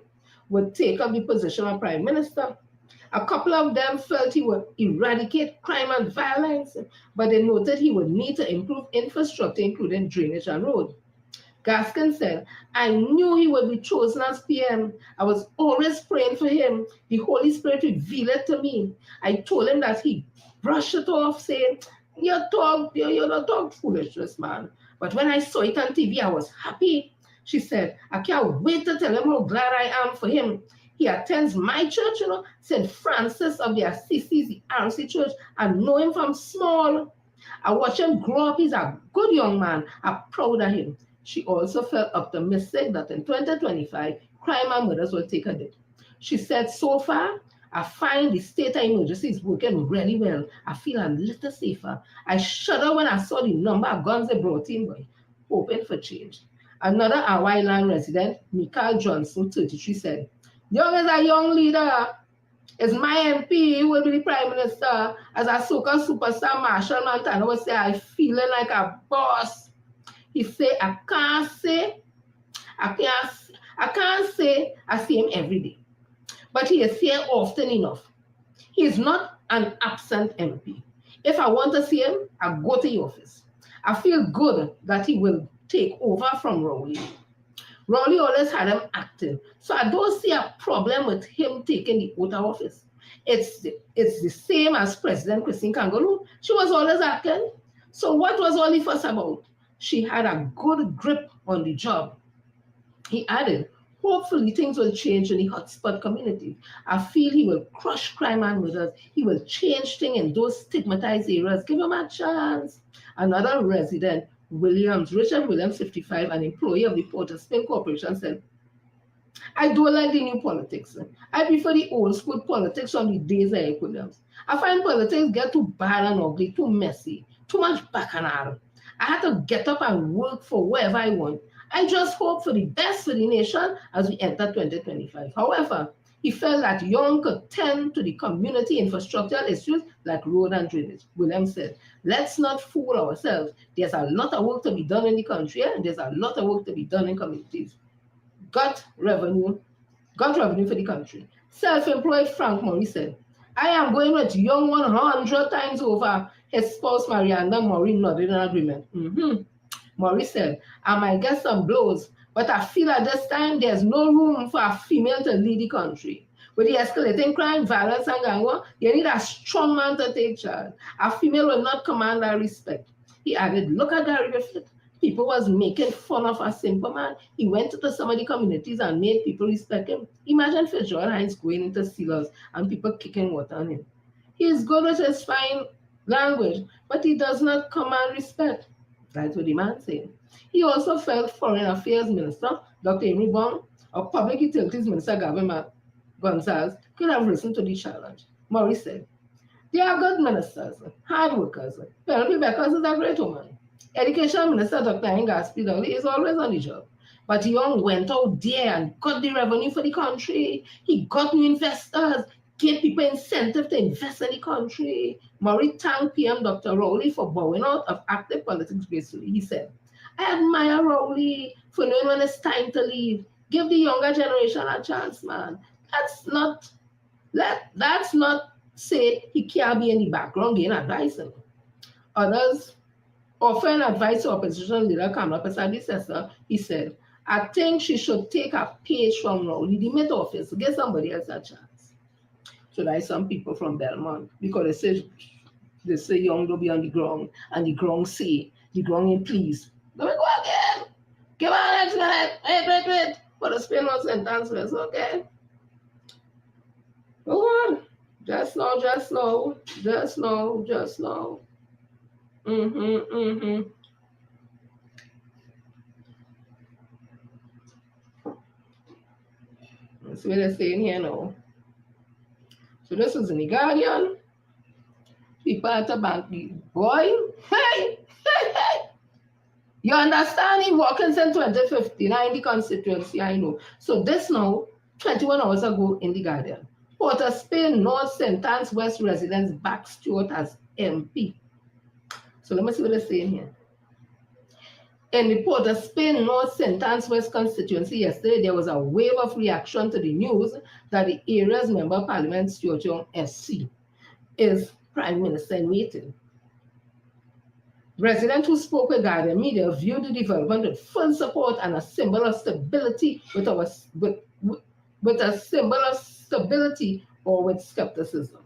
would take up the position of Prime Minister. A couple of them felt he would eradicate crime and violence, but they noted he would need to improve infrastructure, including drainage and road. Gaskin said, I knew he would be chosen as PM. I was always praying for him. The Holy Spirit revealed it to me. I told him that he brushed it off, saying, you don't talk foolishness, man. But when I saw it on TV, I was happy. She said, I can't wait to tell him how glad I am for him. He attends my church, St. Francis of the Assisi, the RC Church. I know him from small. I watch him grow up. He's a good young man. I'm proud of him. She also felt optimistic that in 2025, crime and murders will take a dip. She said, so far, I find the state of emergency is working really well. I feel a little safer. I shudder when I saw the number of guns they brought in, boy, hoping for change. Another Hawaii Land resident, Michael Johnson, 33, said, Young is a young leader. It's my MP who will be the Prime Minister. As a soca superstar, Marshall Montana would say, I'm feeling like a boss. He said, I can't say I see him every day. But he is here often enough. He is not an absent MP. If I want to see him, I go to the office. I feel good that he will take over from Rowley. Rowley always had him acting. So I don't see a problem with him taking the oath of office. It's the same as President Christine Kangaloo. She was always acting. So what was all the fuss about? She had a good grip on the job. He added, hopefully things will change in the hotspot community. I feel he will crush crime and murders. He will change things in those stigmatized areas. Give him a chance. Another resident, Richard Williams, 55, an employee of the Port of Spain Corporation, said, I don't like the new politics. I prefer the old school politics from the days of Eric Williams. I find politics get too bad and ugly, too messy, too much bacchanal. I had to get up and work for whatever I want. I just hope for the best for the nation as we enter 2025. However, he felt that Young could tend to the community infrastructural issues like road and drainage. Williams said, let's not fool ourselves. There's a lot of work to be done in the country and there's a lot of work to be done in communities. Got revenue for the country. Self-employed Frank Murray said, I am going with Young 100 times over. His spouse, Marianda Murray, nodded in agreement. Murray said, I might get some blows, but I feel at this time there's no room for a female to lead the country. With the escalating crime, violence, and gang war, you need a strong man to take charge. A female will not command that respect. He added, look at Gary Griffith. People was making fun of a simple man. He went into some of the communities and made people respect him. Imagine Fitzgerald Hines going into Sealers and people kicking water on him. He is good with his fine language, but he does not command respect. That's what the man said. He also felt Foreign Affairs Minister, Dr. Amy Bong, or Public Utilities Minister Gavin Gonzalez could have risen to the challenge. Murray said, they are good ministers, hard workers. Penelope Beckers is a great woman. Education Minister Dr. Gaspi is always on the job. But Young went out there and got the revenue for the country. He got new investors, gave people incentive to invest in the country. Murray thanked PM Dr. Rowley for bowing out of active politics gracefully. He said, I admire Rowley for knowing when it's time to leave. Give the younger generation a chance, man. That's not say he can't be in the background giving advice. Others offering advice to opposition leader Kamala Persad, he said, I think she should take a page from Rowley, the mid office, to give somebody else a chance. So there are some people from Belmont, because they say Young don't be on the ground, and the ground say, the ground ain't pleased. Let me go again. Give on explanation. Wait. For the Spain no sentence West, okay? Go on. Just now. Mm-hmm. That's what they're saying here now. So this is in the Guardian. People at the bank, boy, hey. You understand? He walks in 2015 in the constituency, I know. So this now, 21 hours ago in the Guardian. Port of Spain North sentence West residents back Stewart as MP. So let me see what they're saying here. In the Port of Spain North sentence West constituency yesterday, there was a wave of reaction to the news that the area's member of parliament, Stuart Young SC, is Prime Minister in waiting. Residents who spoke with Guardian Media viewed the development with full support and a symbol of stability with a symbol of stability or with skepticism.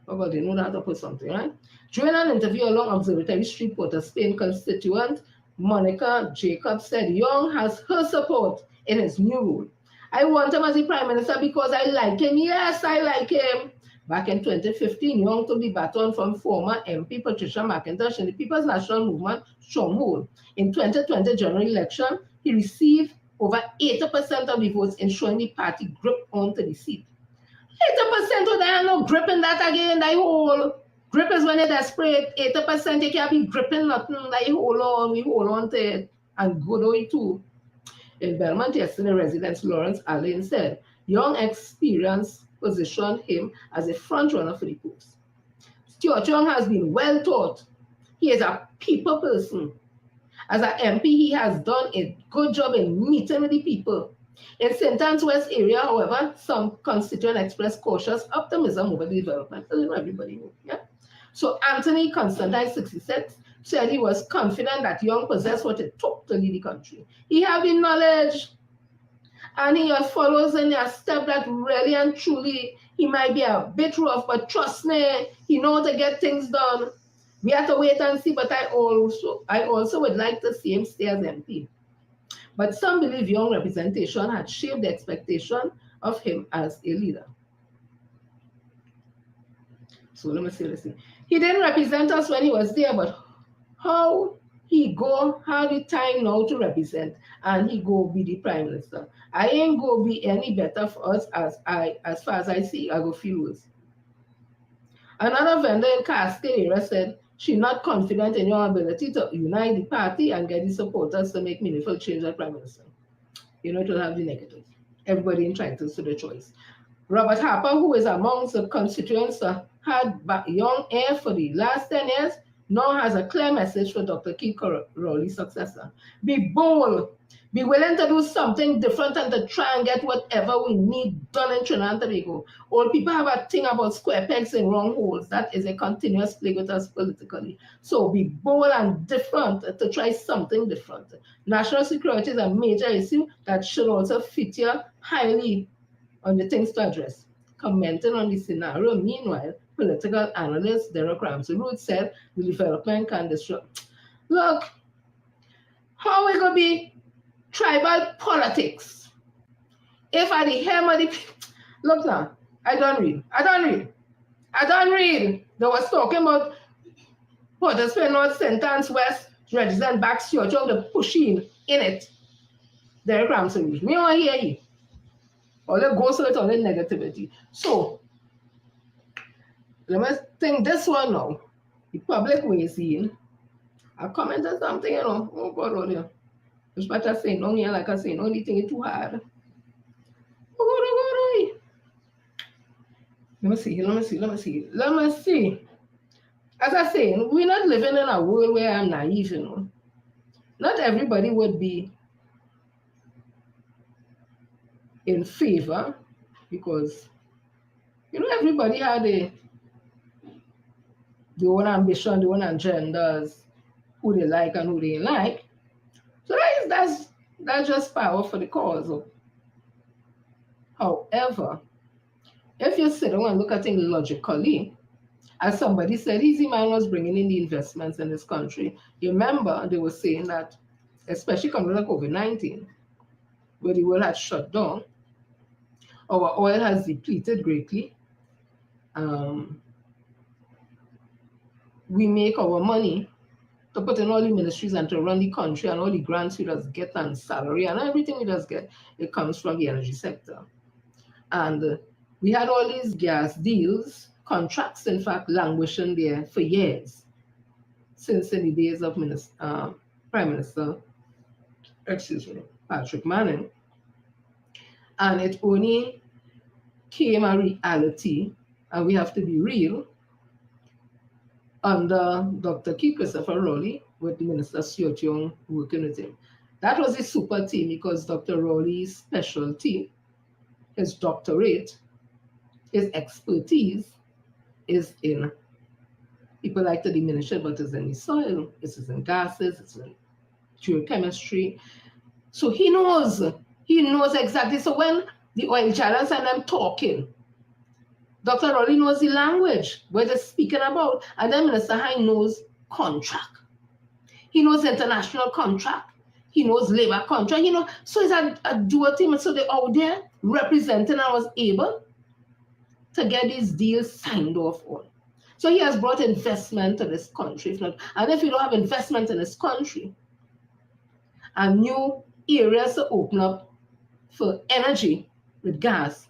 Oh, well, they know how to put something, right? During an interview along Observatory Street, Port of Spain constituent Monica Jacobs said Young has her support in his new role. I want him as the Prime Minister because I like him. Yes, I like him. Back in 2015, Young took the baton from former MP Patricia McIntosh in the People's National Movement stronghold. In 2020 general election, he received over 80% of the votes, ensuring the party grip onto the seat. 80% of them no gripping that again, that whole. Grip is when you're desperate. 80% you can't be gripping nothing, that you hold on to it. And good on it too. In Belmont yesterday, resident Lawrence Allen said, Young experience positioned him as a front runner for the post. Stuart Young has been well taught. He is a people person. As an MP, he has done a good job in meeting with the people. In St. Anne's West area, however, some constituents expressed cautious optimism over the development. Everybody knows, yeah? So Anthony Constantine, 66, said he was confident that Young possessed what it took to lead the country. He had the knowledge, and he follows in a step that really and truly, he might be a bit rough, but trust me, he knows how to get things done. We have to wait and see, but I also would like to see him stay as MP. But some believe Young representation had shaped the expectation of him as a leader. So let me see, listen. He didn't represent us when he was there, but how he go, how the time now to represent, and he go be the Prime Minister. I ain't go be any better for us as far as I see, I go feel worse. Another vendor in Cascade area said she's not confident in your ability to unite the party and get the supporters to make meaningful change as Prime Minister. You know, it will have the negative. Everybody entitled to the choice. Robert Harper, who is amongst the constituents had Young air for the last 10 years, now has a clear message for Dr. Keith Rowley's successor. Be bold. Be willing to do something different and to try and get whatever we need done in Trinidad and Tobago. Old people have a thing about square pegs in round holes. That is a continuous plague with us politically. So be bold and different to try something different. National security is a major issue that should also feature highly on the things to address. Commenting on the scenario, meanwhile, political analyst Derek Ramsey-Root said the development can disrupt. Look, how we going to be tribal politics? If I the hem of the... Look now, I don't read. They was talking about Port of Spain North, St. Anne's West, represent back Stuart Young, the pushing in it. Derek Ramsey-Root. Me want to hear you. All the ghost with all the negativity. So, let me think this one now. The public weighs in. I commented something, you know. Oh God, oh dear. It's better saying no here, like I say, no anything is too hard. Oh God. Let me see. As I say, we're not living in a world where I'm naive, you know. Not everybody would be in favor because, you know, everybody had their own ambition, their own agendas, who they like and who they like. So that's just power for the cause. However, if you sit down and look at things logically, as somebody said, Easy Man was bringing in the investments in this country. You remember they were saying that especially coming out of COVID-19, where the world had shut down. Our oil has depleted greatly. Um, we make our money to put in all the ministries and to run the country, and all the grants we just get and salary and everything we just get, it comes from the energy sector. And we had all these gas deals, contracts, in fact, languishing there for years, since in the days of Prime Minister, Patrick Manning. And it only came a reality, and we have to be real, under Dr. K. Christopher Rowley, with the Minister Stuart Young working with him. That was a super team because Dr. Rowley's specialty, his doctorate, his expertise is in, people like to diminish it, but it's in the soil, it's in gases, it's in geochemistry. So he knows exactly. So when the oil giants and them talking, Dr. Rowley knows the language, what they're speaking about. And then Minister High knows contract. He knows international contract. He knows labor contract. So it's a dual team. So they're out there representing and was able to get these deals signed off on. So he has brought investment to this country. And if you don't have investment in this country and new areas to open up for energy with gas,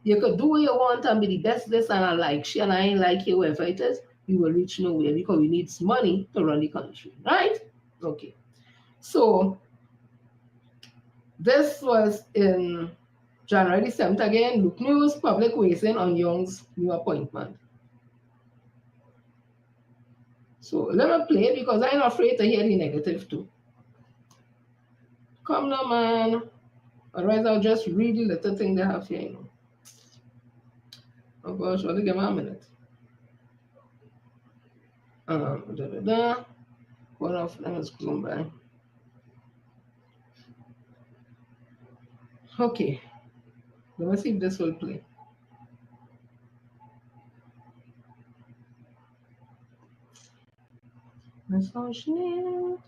you could do what you want and be the best this, and I like you and I ain't like you, whoever it is, we will reach nowhere because we need money to run the country, right? Okay. So this was in January 7th again. Look News, public weighing on Young's new appointment. So let me play because I'm afraid to hear the negative too. Come now, man. Otherwise, I'll just read the little thing they have here. Oh gosh, only give me a minute. One of them is going by. Okay. Let me see if this will play. Unfortunate.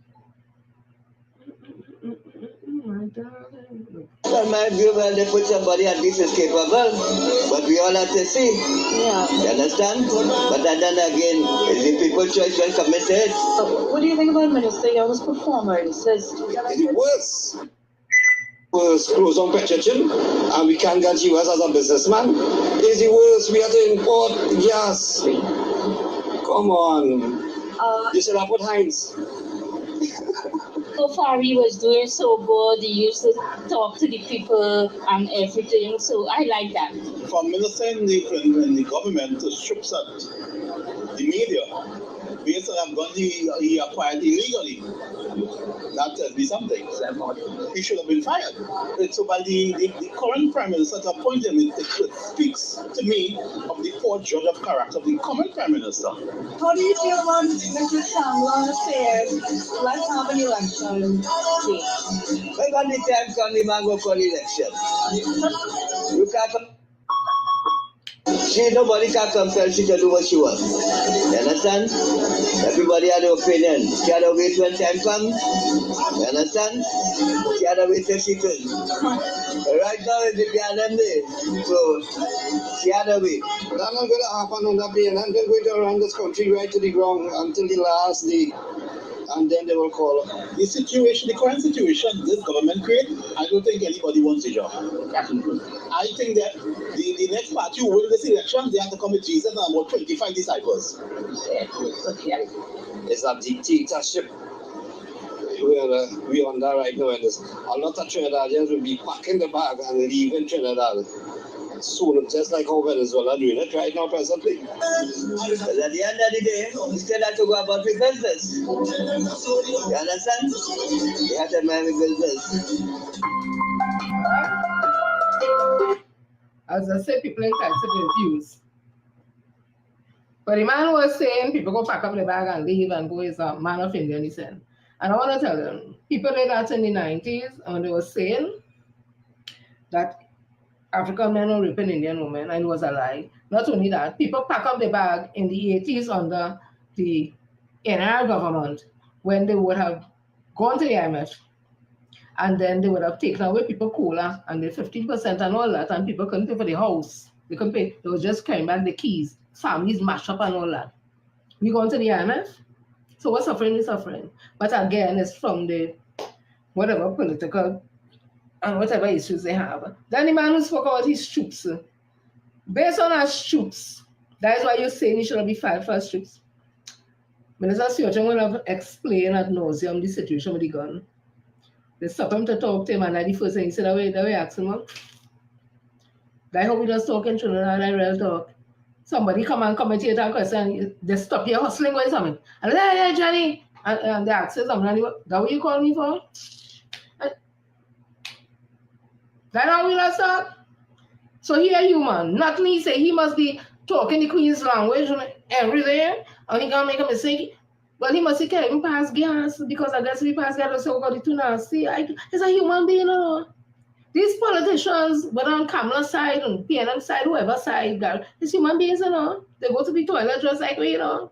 My darling. Well, my view, well, they put somebody at least is capable, but we all have to see. Yeah. You understand? But then again, it's the people's choice when committed. What do you think about Minister Young's performance? It's the worst. Worst close on petchin, and we can't get US as a businessman. It's the worst. We have to import gas. Come on. You should have put Heinz. So far he was doing so good. He used to talk to the people and everything. So I like that. For Minister in the government to strip at the media, based on gun he acquired illegally, that tells me something. He should have been fired. So by the current Prime Minister to appoint him, it speaks to me of the poor judge of character of the current Prime Minister. How do you feel about Mr. Sangwan says, let's have an election date? When the time comes, the man go call election. You can't. Nobody can compel she to do what she wants. You understand? Everybody has an opinion. She had to wait when time comes. You understand? She had to wait till she turns. Right now it's the piano day. So she had to wait. That's not going to happen on that day, and I'm going to run this country right to the ground until the last day. And then they will call her. The current situation this government created, I don't think anybody wants a job. I think that the next party who win this election, they have to come with Jesus and about 25 disciples. It's a dictatorship. We're on that right now, and a lot of Trinidadians will be packing the bag and leaving Trinidad soon, just like how Venezuela doing it right now presently. Because at the end of the day, we still have to go about with business. You understand? We have to mind with business. As I said, people entitled to their views. But the man was saying people go pack up the bag and leave and go is a man of Indian descent. And I want to tell them, people did that in the 90s and they were saying that African men were raping Indian women, and it was a lie. Not only that, people pack up the bag in the 80s under the NR government when they would have gone to the IMF, and then they would have taken away people COLA and the 15% and all that, and people couldn't pay for the house. They couldn't pay. They were just carrying back the keys. Families mashed up and all that. We gone to the IMF, so we're suffering. But again, it's from the whatever political and whatever issues they have. Then the man who spoke about his troops, based on our troops, that is why you're saying he shouldn't be fired for his troops. Minister Siocheng will have explained ad nauseum the situation with the gun. They stop him to talk to him, and the first thing he said, that way ask him, I hope we just talk in Trinidad, I real talk. Somebody come and commentate a question, they stop your hustling with something. And they say, hey, Johnny, and they ask you something, and that what you call me for? That how we last talk? So here human, not me say he must be talking the Queen's language and everything, and he can make a mistake. But he must be carrying past gas, because I guess we pass gas, so got it too nasty. It's a human being, you know. These politicians, whether on Kamala's side, on PNM side, whoever side, it's human beings, you know. They go to the toilet just like we, you know.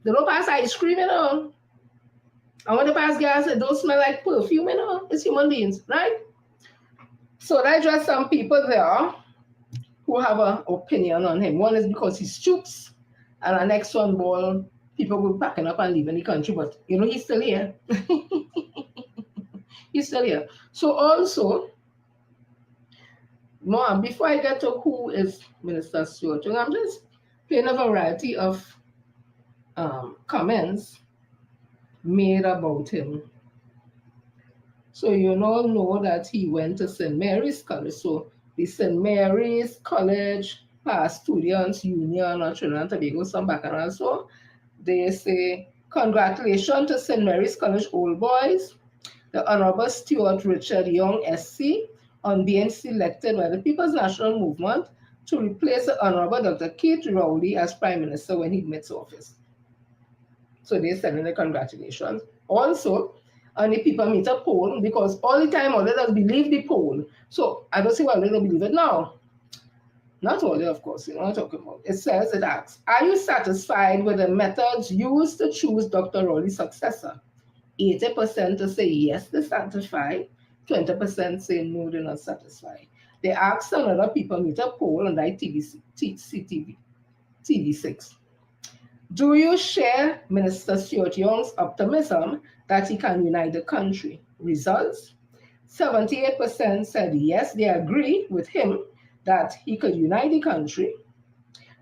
They don't pass ice cream, you know. And when they pass gas, it don't smell like perfume, you know. It's human beings, right? So that's just some people there who have an opinion on him. One is because he stoops, and the next one, well, people go packing up and leaving the country, but you know, he's still here. He's still here. So also, no, before I get to who is Minister Stewart, I'm just playing a variety of comments made about him. So you all know that he went to St. Mary's College. So the St. Mary's College Past Students Union of Trinidad and Tobago, some background. So they say, congratulations to St. Mary's College Old Boys, the Honorable Stuart Richard Young SC, on being selected by the People's National Movement to replace the Honorable Dr. Keith Rowley as Prime Minister when he admits office. So they're sending the congratulations. Also, on the people meter poll, because all the time all let us believe the poll. So I don't see why they don't believe it now. Not all, of course, you know what I'm talking about. It says, it asks, are you satisfied with the methods used to choose Dr. Rowley's successor? 80% to say yes, they're satisfied. 20% say no, they're not satisfied. They asked another people meter poll on that TV6. Do you share Minister Stuart Young's optimism that he can unite the country? Results: 78% said yes, they agree with him that he could unite the country,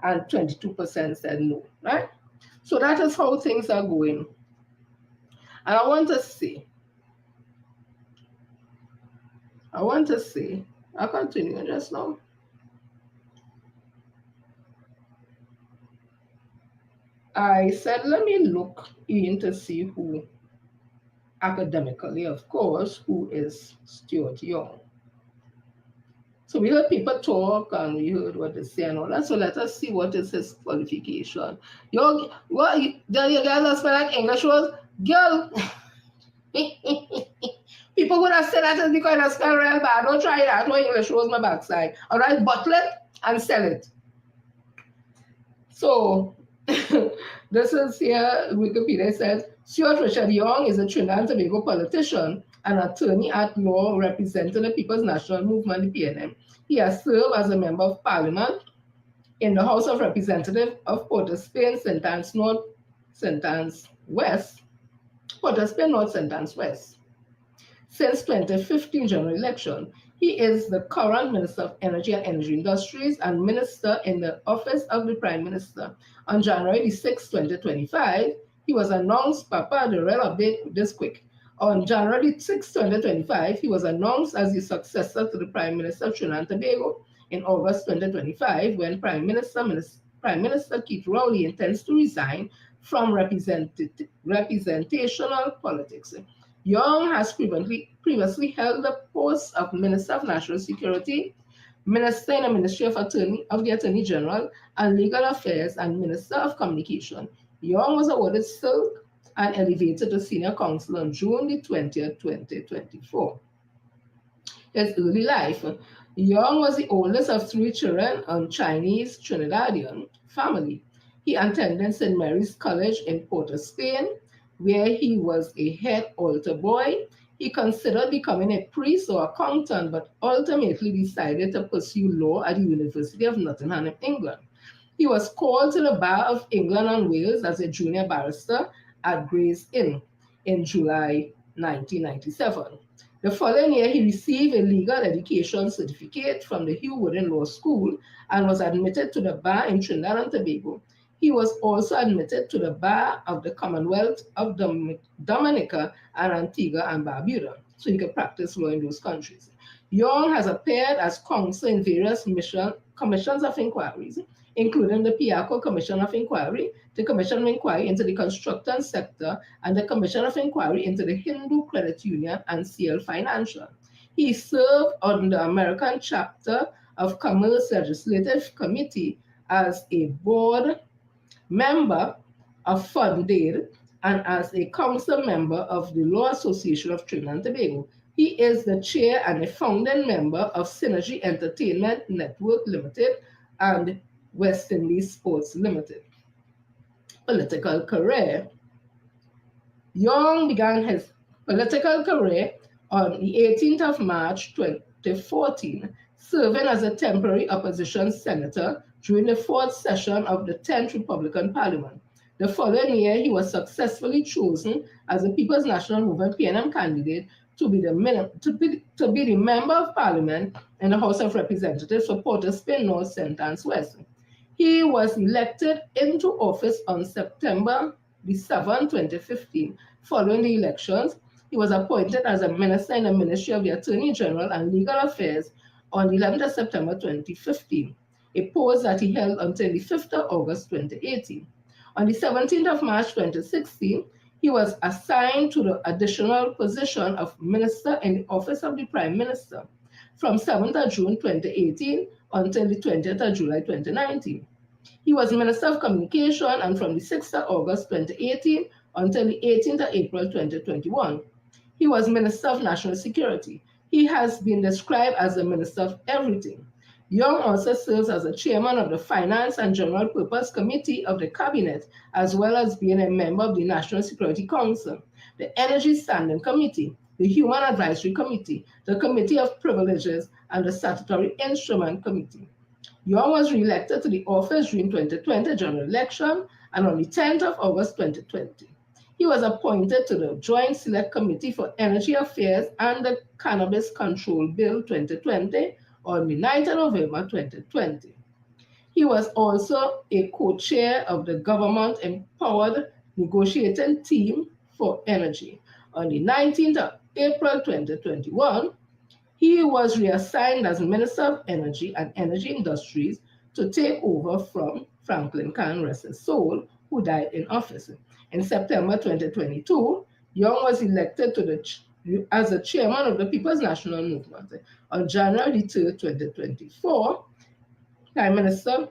and 22% said no, right? So that is how things are going. And I want to say, I'll continue just now. I said, let me look in to see who, academically, of course, who is Stuart Young. So we heard people talk and we heard what they say and all that. So let us see what is his qualification. The girl that spell like English was, girl. People would have said that is because I spell real bad. Don't try that. No English was my backside. All right, bottle it and sell it. So this is here, Wikipedia says, Stuart Richard Young is a Trinidad and Tobago politician and attorney at law representing the People's National Movement, the PNM. He has served as a member of parliament in the House of Representatives of Port of Spain, St. Anne's North, St. Anne's West, Port of Spain North, St. Anne's West. Since 2015 general election, he is the current Minister of Energy and Energy Industries and Minister in the Office of the Prime Minister. On January 6, 2025, he was announced, Papa, the real update this quick. On January 6, 2025, he was announced as the successor to the Prime Minister of Trinidad and Tobago in August 2025, when Prime Minister Keith Rowley intends to resign from representational politics. Young has previously held the posts of Minister of National Security, Minister in the Ministry of the Attorney General and Legal Affairs, and Minister of Communication. Young was awarded Silk and elevated to Senior Counsel on June the 20th, 2024. His early life. Young was the oldest of 3 children on Chinese Trinidadian family. He attended St. Mary's College in Port of Spain, where he was a head altar boy. He considered becoming a priest or accountant, but ultimately decided to pursue law at the University of Nottingham in England. He was called to the Bar of England and Wales as a junior barrister at Gray's Inn in July 1997. The following year, he received a legal education certificate from the Hugh Wooden Law School and was admitted to the bar in Trinidad and Tobago. He was also admitted to the bar of the Commonwealth of Dominica and Antigua and Barbuda, so he could practice law in those countries. Young has appeared as counsel in various commissions of inquiries, including the Piaco Commission of Inquiry, the Commission of Inquiry into the construction sector, and the Commission of Inquiry into the Hindu Credit Union and CL Financial. He served on the American chapter of Commerce Legislative Committee as a board member of Fundade and as a council member of the Law Association of Trinidad and Tobago. He is the chair and a founding member of Synergy Entertainment Network Limited and West Indies Sports Limited. Political career. Young began his political career on the 18th of March 2014, serving as a temporary opposition senator during the fourth session of the 10th Republican Parliament. The following year, he was successfully chosen as the People's National Movement PNM candidate to be the Member of Parliament in the House of Representatives for Port of Spain, North, St. Anne's West. He was elected into office on September 7, 2015. Following the elections, he was appointed as a minister in the Ministry of the Attorney General and Legal Affairs on 11th of September 2015, a post that he held until the 5th of August 2018. On the 17th of March 2016, he was assigned to the additional position of Minister in the Office of the Prime Minister from 7th of June 2018 until the 20th of July 2019. He was Minister of Communication and from the 6th of August 2018 until the 18th of April 2021. He was Minister of National Security. He has been described as the Minister of Everything. Young also serves as the chairman of the Finance and General Purpose Committee of the Cabinet, as well as being a member of the National Security Council, the Energy Standing Committee, the Human Advisory Committee, the Committee of Privileges, and the Statutory Instrument Committee. Young was re-elected to the office during 2020 general election and on the 10th of August 2020. He was appointed to the Joint Select Committee for Energy Affairs and the Cannabis Control Bill 2020 on the 9th of November 2020. He was also a co-chair of the Government Empowered Negotiating Team for Energy. On the 19th of April 2021, he was reassigned as Minister of Energy and Energy Industries to take over from Franklin Khan, rest his soul, who died in office. In September 2022, Young was elected as the chairman of the People's National Movement. On January 3, 2024, Prime Minister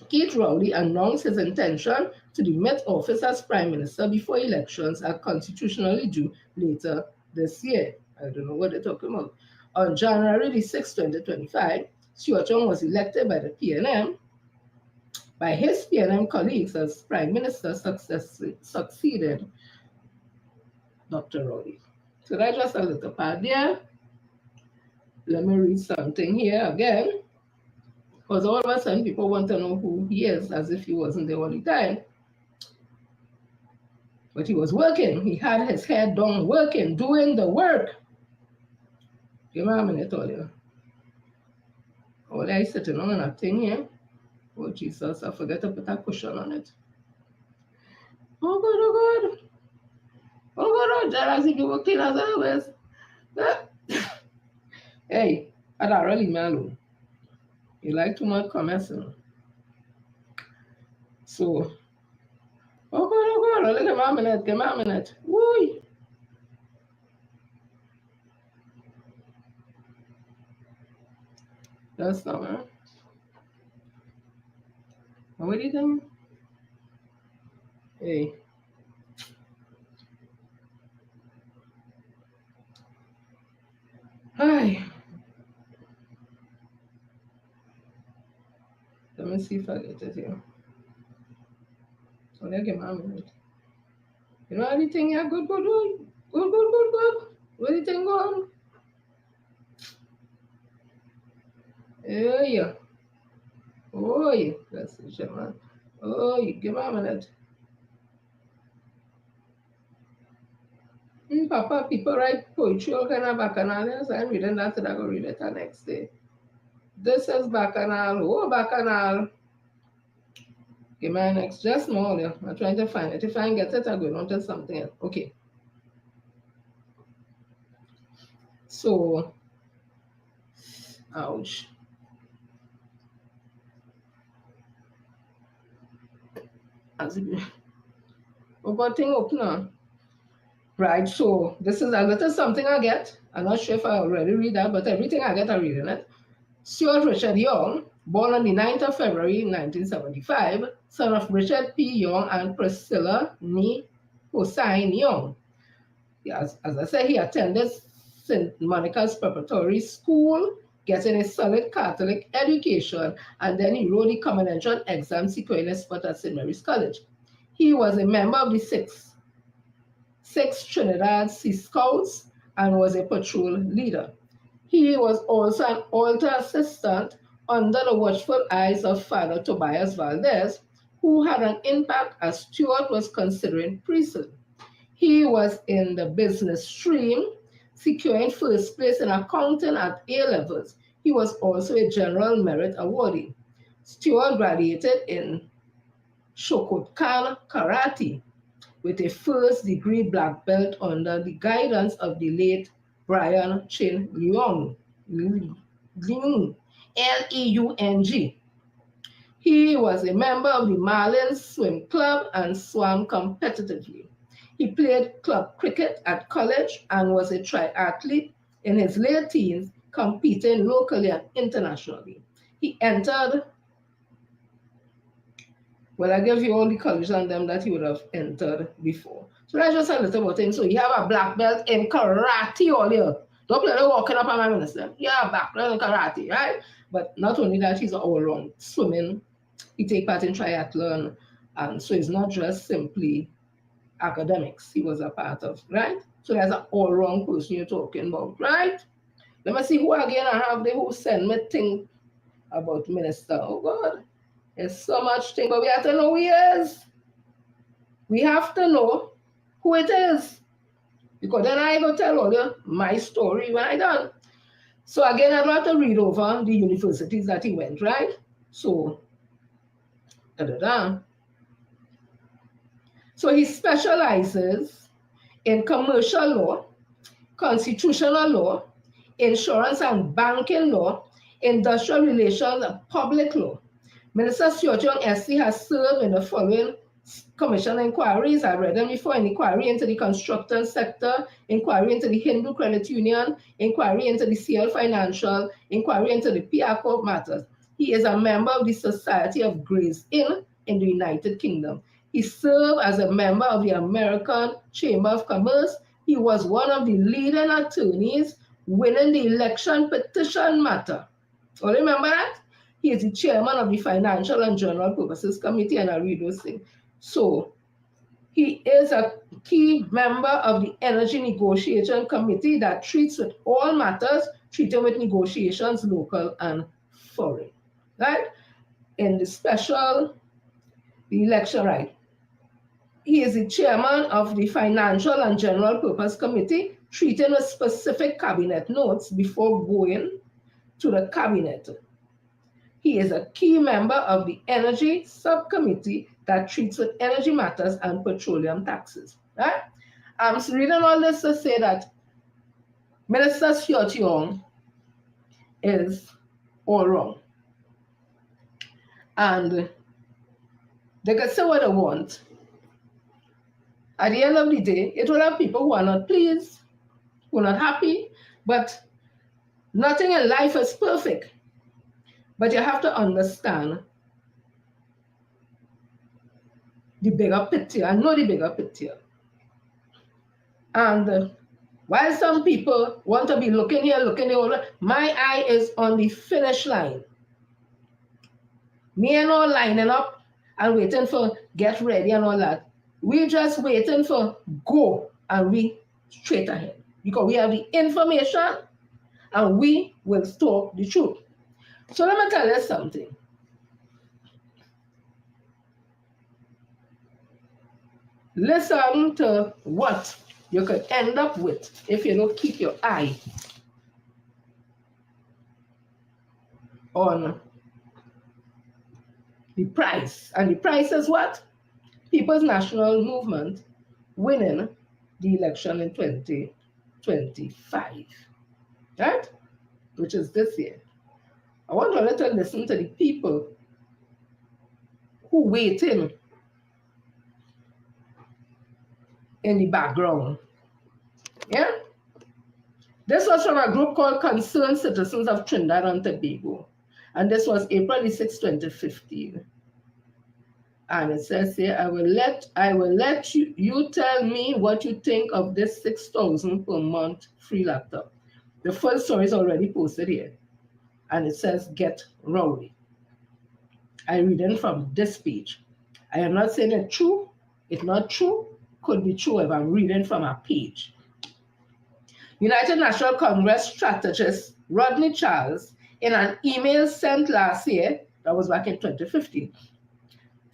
Keith Rowley announced his intention to demit office as Prime Minister before elections are constitutionally due later this year. I don't know what they're talking about. On January 6, 2025, Stuart Young was elected by the PNM, by his PNM colleagues as Prime Minister, succeeded Dr. Rowley. So that's just a little part there. Let me read something here again, because all of a sudden people want to know who he is as if he wasn't there all the time. But he was working. He had his head down working, doing the work. Give me a minute, all you. Oh, I sitting on a thing here. Oh, Jesus, I forgot to put a cushion on it. Oh, God, oh, God. Oh, God, oh, Jared, as if you were clean as always. Hey, I don't really me alone. You like too much comments, you know? So, oh, God, give me a minute. Woo! That's not, man. What do you think? Hey. Hi. Let me see if I get it here. So, give me a minute. You know anything? Yeah, good, good, good. Good, good, good, good. What do you think on? Yeah. Oh, yeah. That's the shit, man. Oh, you give me a minute. Papa, people write poetry all kind of bacchanal. So I'm reading that and I go read it the next day. This is bacchanal. Oh, bacchanal. Give me next. Just small, yeah. I'm trying to find it. If I can get it, I'll go on to something else. Okay. So, ouch. As it, oh, got thing open now. Right, so this is a little something I get. I'm not sure if I already read that, but everything I get, I read in it. Stuart Richard Young, born on the 9th of February 1975, son of Richard P. Young and Priscilla Nee Hossain Young. As I said, he attended St. Monica's Preparatory School, getting a solid Catholic education, and then he wrote the common entrance exam securing a spot at St. Mary's College. He was a member of the 6th Trinidad Sea Scouts and was a patrol leader. He was also an altar assistant under the watchful eyes of Father Tobias Valdez, who had an impact as Stuart was considering priesthood. He was in the business stream, securing first place in accounting at A levels. He was also a general merit awardee. Stuart graduated in Shokokan Karate with a first degree black belt under the guidance of the late Brian Chin Leung, Leung. He was a member of the Marlins Swim Club and swam competitively. He played club cricket at college and was a triathlete in his late teens, competing locally and internationally. He entered, well, I give you all the colleges and them that he would have entered before. So that's just a little about him. So you have a black belt in karate all year. Don't play the walking up on my minister. You have a black belt in karate, right? But not only that, he's all around swimming. He take part in triathlon. And so it's not just simply academics he was a part of, right? So that's an all-round person you're talking about, right? Let me see who again I have there who send me thing about minister. Oh God. There's so much thing, but we have to know who he is. We have to know who it is. Because then I go tell all you my story when I done. So again, I'd like to read over the universities that he went, right? So, So he specializes in commercial law, constitutional law, insurance and banking law, industrial relations, and public law. Minister Stuart Young SC has served in the following commission inquiries. I read them before: inquiry into the construction sector, inquiry into the Hindu Credit Union, inquiry into the CL Financial, inquiry into the PIACO matters. He is a member of the Society of Gray's Inn in the United Kingdom. He served as a member of the American Chamber of Commerce. He was one of the leading attorneys winning the election petition matter. Oh, remember that? He is the chairman of the Financial and General Purposes Committee, and I read those things. So he is a key member of the Energy Negotiation Committee that treats with all matters treated with negotiations, local and foreign. Right? In the special election, right? He is the chairman of the Financial and General Purpose Committee, treating with specific cabinet notes before going to the cabinet. He is a key member of the Energy Subcommittee that treats with energy matters and petroleum taxes. Right? I'm reading all this to say that Minister Stuart Young is all wrong. And they can say what they want. At the end of the day, it will have people who are not pleased, who are not happy, but nothing in life is perfect. But you have to understand the bigger picture and know the bigger picture. And while some people want to be looking here, looking there, my eye is on the finish line. Me and all lining up and waiting for get ready and all that. We just waiting for go and we straight ahead because we have the information and we will talk the truth. So let me tell you something. Listen to what you could end up with if you don't keep your eye on the price. And the price is what? People's National Movement winning the election in 2025, right? Which is this year. I want you to listen to the people who waiting in the background. Yeah? This was from a group called Concerned Citizens of Trinidad and Tobago. And this was April 6, 2015. And it says here, I will let you tell me what you think of this 6,000 per month free laptop. The full story is already posted here. And it says, get rowdy. I read it from this page. I am not saying it's true. It's not true. Could be true if I'm reading from a page. United National Congress strategist Rodney Charles, in an email sent last year, that was back in 2015,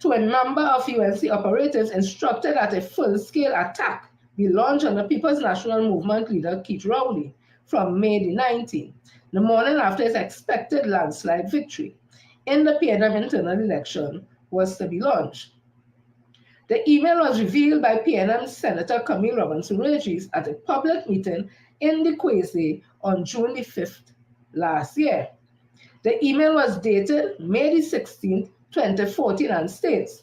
to a number of UNC operatives, instructed that a full-scale attack be launched on the People's National Movement leader Keith Rowley from May the 19th, the morning after his expected landslide victory in the PNM internal election was to be launched. The email was revealed by PNM Senator Camille Robinson-Regis at a public meeting in the Kwesi on June the 5th last year. The email was dated May the 16th, 2014 and states,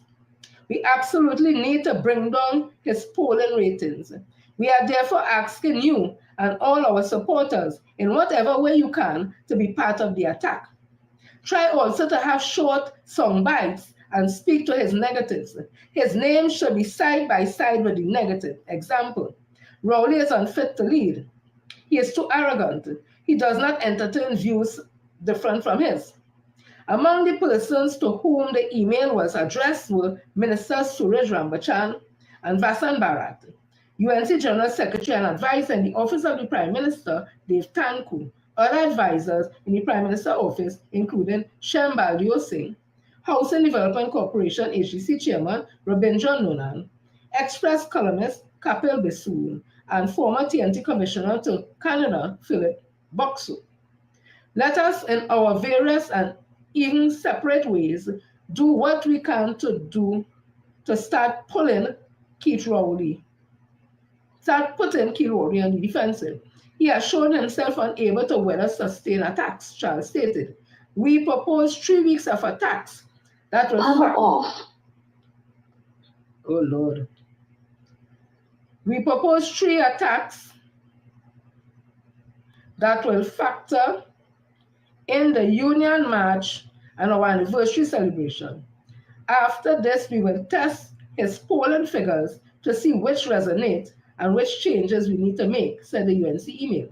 we absolutely need to bring down his polling ratings. We are therefore asking you and all our supporters in whatever way you can to be part of the attack. Try also to have short song bites and speak to his negatives. His name should be side by side with the negative. Example, Rowley is unfit to lead. He is too arrogant. He does not entertain views different from his. Among the persons to whom the email was addressed were Ministers Suraj Rambachan and Vasan Bharat, UNC General Secretary and Advisor in the Office of the Prime Minister, Dave Tanku, other advisors in the Prime Minister's office, including Shem Baldio Singh, Housing Development Corporation HDC Chairman Rabindra Nonan, Express columnist Kapil Basul, and former TNT Commissioner to Canada, Philip Boxu. Let us, in our various and even separate ways, do what we can to do to start pulling Keith Rowley. Start putting Keith Rowley on the defensive. He has shown himself unable to weather sustained attacks, Charles stated. We propose 3 weeks of attacks that will Power off. Oh Lord. We propose 3 attacks that will factor in the Union March and our anniversary celebration. After this, we will test his polling figures to see which resonate and which changes we need to make, said the UNC email.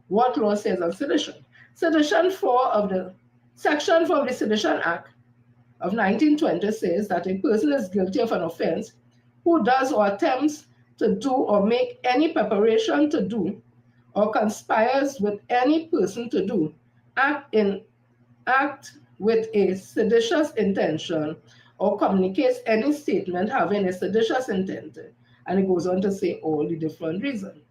What law says on sedition? Section 4 of the Sedition Act of 1920 says that a person is guilty of an offense who does or attempts to do or make any preparation to do or conspires with any person to do, act with a seditious intention or communicates any statement having a seditious intent. And it goes on to say all the different reasons.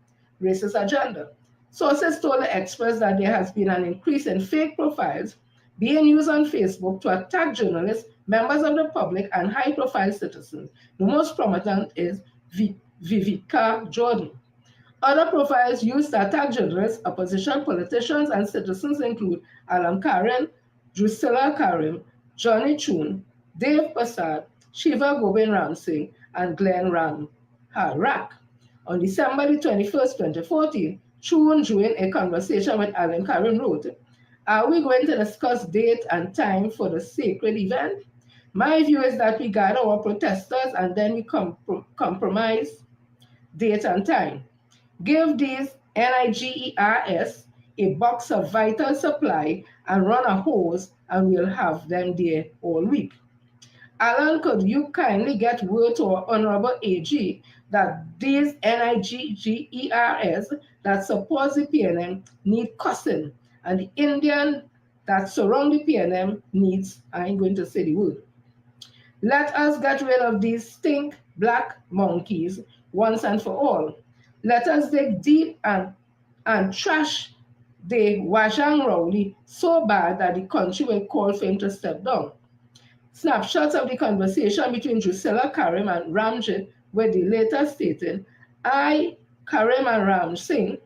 Racist agenda. Sources told the experts that there has been an increase in fake profiles being used on Facebook to attack journalists, members of the public, and high-profile citizens. The most prominent is Vivica Jordan. Other profiles used to attack journalists, opposition politicians, and citizens include Alam Karen, Drusilla Karim, Johnny Chun, Dave Prasad, Shiva Gobind Ramsingh, and Glenn Ram Harak. On December 21st, 2014, Chun joined a conversation with Alan Karim wrote, are we going to discuss date and time for the sacred event? My view is that we gather our protesters and then we compromise date and time. Give these NIGERS a box of vital supply and run a hose and we'll have them there all week. Alan, could you kindly get word to our Honorable AG that these NIGGERS that support the PNM need cussing, and the Indian that surround the PNM needs, I ain't going to say the word. Let us get rid of these stink black monkeys once and for all. Let us dig deep and trash the Wajang Rowley so bad that the country will call for him to step down. Snapshots of the conversation between Drusilla Karim and Ramjit, where the latter stated, Karim and Ram Singh,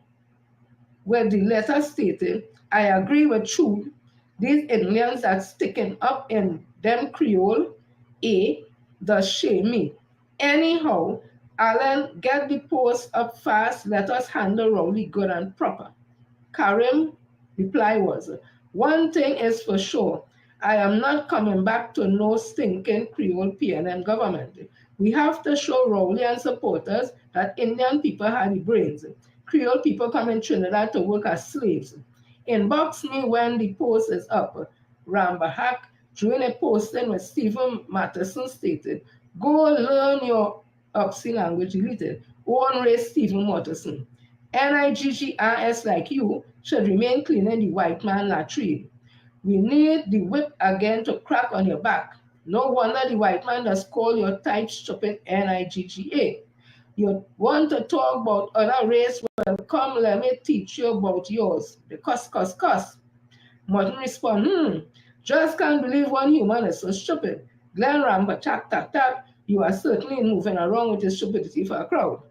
where the letter stated, I agree with you, these Indians that sticking up in them Creole, the shame me. Anyhow, Alan, get the post up fast, let us handle Rowley good and proper. Karim reply was, one thing is for sure, I am not coming back to no stinking Creole PNM government. We have to show Rowley and supporters that Indian people have the brains. Creole people come in Trinidad to work as slaves. Inbox me when the post is up. Rambahak, during a posting with Stephen Matteson stated, go learn your Oxy language deleted. One race Stephen Matteson. NIGGRS like you should remain cleaning the white man latrine. We need the whip again to crack on your back. No wonder the white man does call your type stupid NIGGA. You want to talk about other race? Well, come, let me teach you about yours. The cuss. Martin respond, just can't believe one human is so stupid. Glenn Ramba, tap, you are certainly moving around with your stupidity for a crowd.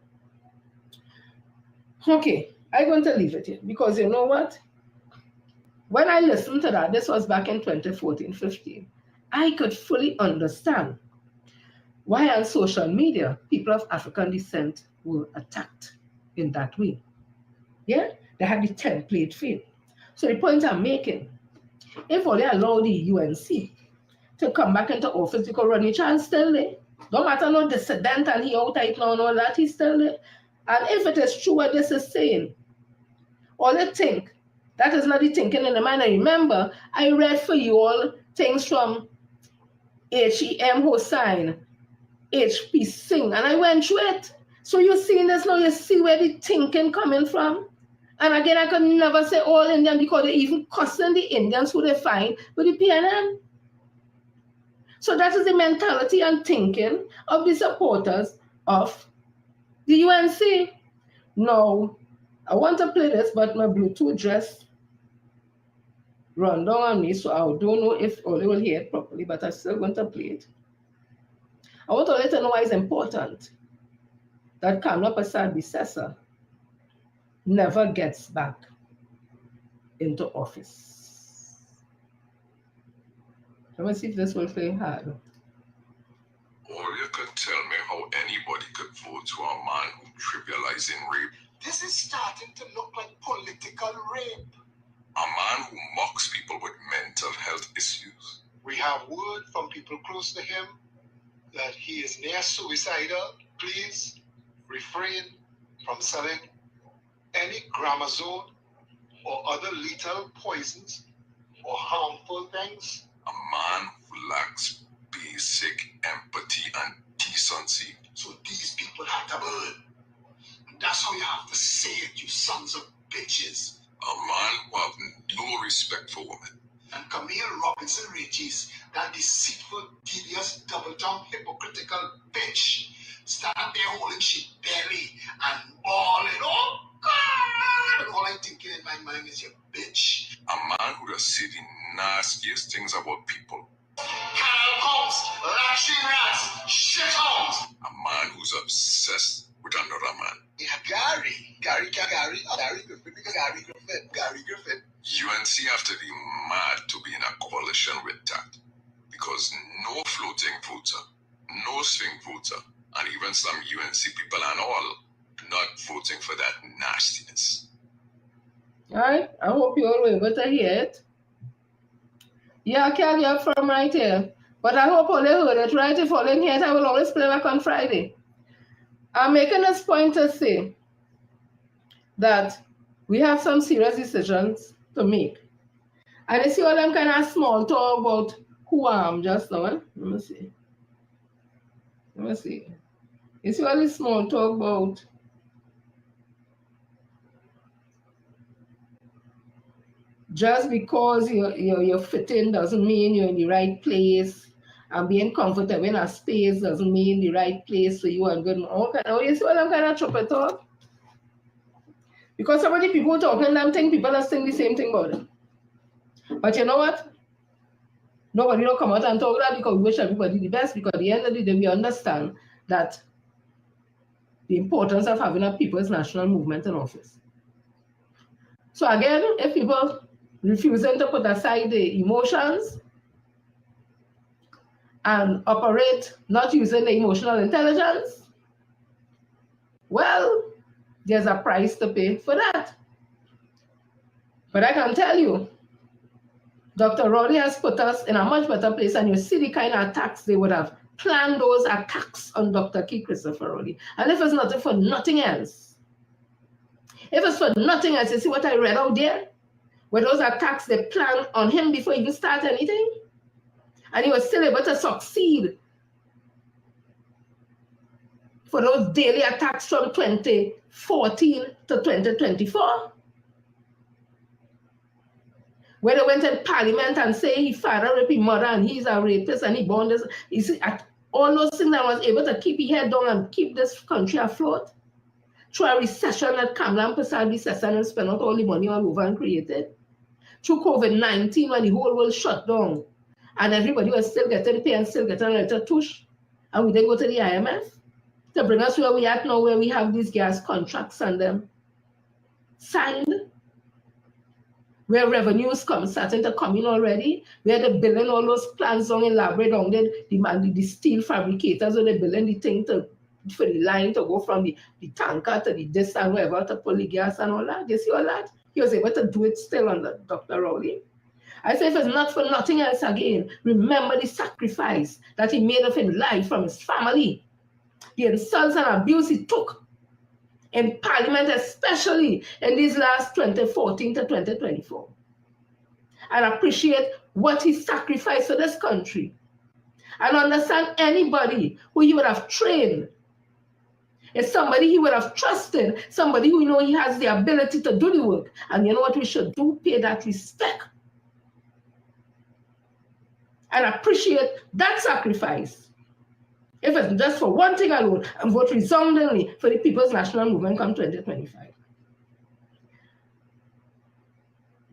Okay, I'm going to leave it here because you know what? When I listened to that, this was back in 2014-15, I could fully understand why on social media people of African descent were attacked in that way. Yeah, they had the template fail. So the point I'm making, if only allow the UNC to come back into office because Ronnie Chan still there. Don't matter no dissident and he out right now and all that, he's still there. And if it is true what this is saying, all they think, that is not the thinking in the mind. I remember I read for you all things from H.E.M. Hossain, H.P. Singh, and I went through it. So you're seeing this now, you see where the thinking coming from. And again, I could never say all Indian because they even cussing the Indians who they find with the PNM. So that is the mentality and thinking of the supporters of the UNC. Now, I want to play this, but my Bluetooth just run down on me, so I don't know if Oli will hear it properly, but I'm still going to play it. I want to let you know why it's important that Kamla Prasad Bisesa never gets back into office. Let me see if this will play hard. Or you could tell me how anybody could vote to a man who trivializing rape. This is starting to look like political rape. A man who mocks people with mental health issues. We have word from people close to him that he is near suicidal. Please refrain from selling any gramazone or other lethal poisons or harmful things. A man who lacks basic empathy and decency. So these people have to burn. And that's how you have to say it, you sons of bitches. A man who have no respect for women. And Camille Robinson Regis, that deceitful, devious, double-tongued, hypocritical bitch, stand there holding she belly and bawling. Oh, God! And all I'm thinking in my mind is, you bitch. A man who does say the nastiest things about people. Catacombs, lashing rats, shitholes. A man who's obsessed with another man. Yeah, Gary Griffin. UNC have to be mad to be in a coalition with that. Because no floating voter, no swing voter, and even some UNC people and all not voting for that nastiness. All right, I hope you all were able to hear it. Yeah, I can't get from right here. But I hope all you heard it right. If all in here, I will always play back on Friday. I'm making this point to say that we have some serious decisions to make. And you see all them kind of small talk about who I am just now. Let me see. Let me see. It's really small talk about just because you're fitting doesn't mean you're in the right place. And being comfortable in a space doesn't mean the right place for you and good. Okay, now you see what I'm kind of chop it up? Because so many people talking them thing, people are saying the same thing about it. But you know what? Nobody will come out and talk that because we wish everybody the best, because at the end of the day, we understand that the importance of having a people's national movement in office. So again, if people refusing to put aside the emotions and operate not using the emotional intelligence, well, there's a price to pay for that. But I can tell you, Dr. Rowley has put us in a much better place, and you see the kind of attacks they would have planned, those attacks on Dr. Keith Christopher Rowley. And if it's not for nothing else, you see what I read out there? Where those attacks they planned on him before he even start anything? And he was still able to succeed for those daily attacks from 2014 to 2024. When they went in parliament and say he father raped his mother and he's a rapist and he born this, you see, all those things that was able to keep his head down and keep this country afloat through a recession that Kamala Prasad recession and spent out all the money all over and created. Through COVID-19 when the whole world shut down and everybody was still getting pay and still getting a little tush, and we didn't go to the IMF to bring us where we at now, where we have these gas contracts and them signed, where revenues starting to come in already, where they're building all those plants down in Labrador, the steel fabricators, where they're building the thing for the line to go from the tanker to the this and wherever to pull the gas and all that. You see all that? He was able to do it still under Dr. Rowley. I say if it's not for nothing else again, remember the sacrifice that he made of his life from his family, the insults and abuse he took in Parliament, especially in these last 2014 to 2024. And appreciate what he sacrificed for this country. And understand anybody who he would have trained is somebody he would have trusted, somebody who he has the ability to do the work. And you know what we should do? Pay that respect. And appreciate that sacrifice. If it's just for one thing alone, and vote resoundingly for the People's National Movement come 2025.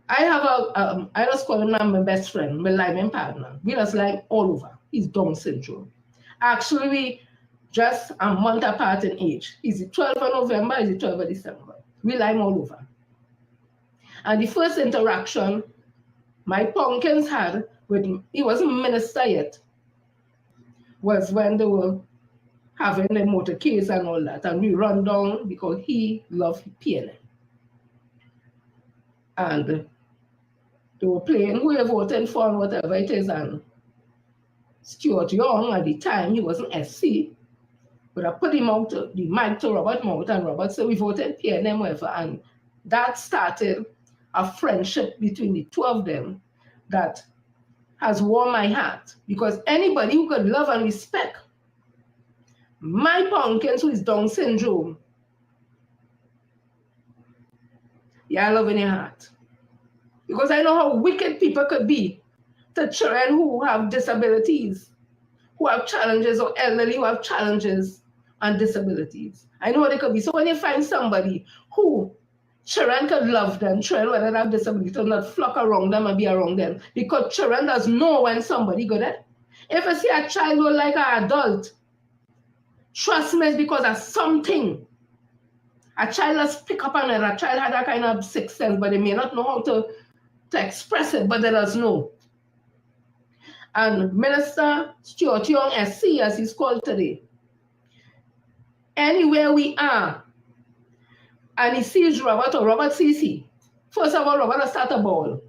I have I just call him my best friend, my lineman partner. We just like all over. He's Down syndrome. Actually, we just a month apart in age. He's the 12th of November, he's the 12th of December. We like all over. And the first interaction my pumpkins had with him, he wasn't minister yet, was when they were having the motorcades and all that. And we run down because he loved piano. And they were playing who you're voting for and whatever it is. And Stuart Young at the time, he wasn't SC. But I put him out the mic to Robert Mount, and Robert said we voted PNM whatever. And that started a friendship between the two of them that has warmed my heart. Because anybody who could love and respect my pumpkins who is Down syndrome, yeah, I love in your heart. Because I know how wicked people could be to children who have disabilities, who have challenges, or elderly who have challenges and disabilities. I know how they could be. So when you find somebody who children could love them, children whether they have disabilities or not, flock around them and be around them, because children does know when somebody good at. If I see a child who like an adult, trust me, it's because of something. A child has pick up on it. A child had that kind of sixth sense, but they may not know how to express it, but they does know. And Minister Stuart Young SC, as he's called today, anywhere we are, and he sees Robert or Robert sees he, first of all, Robert will start a ball.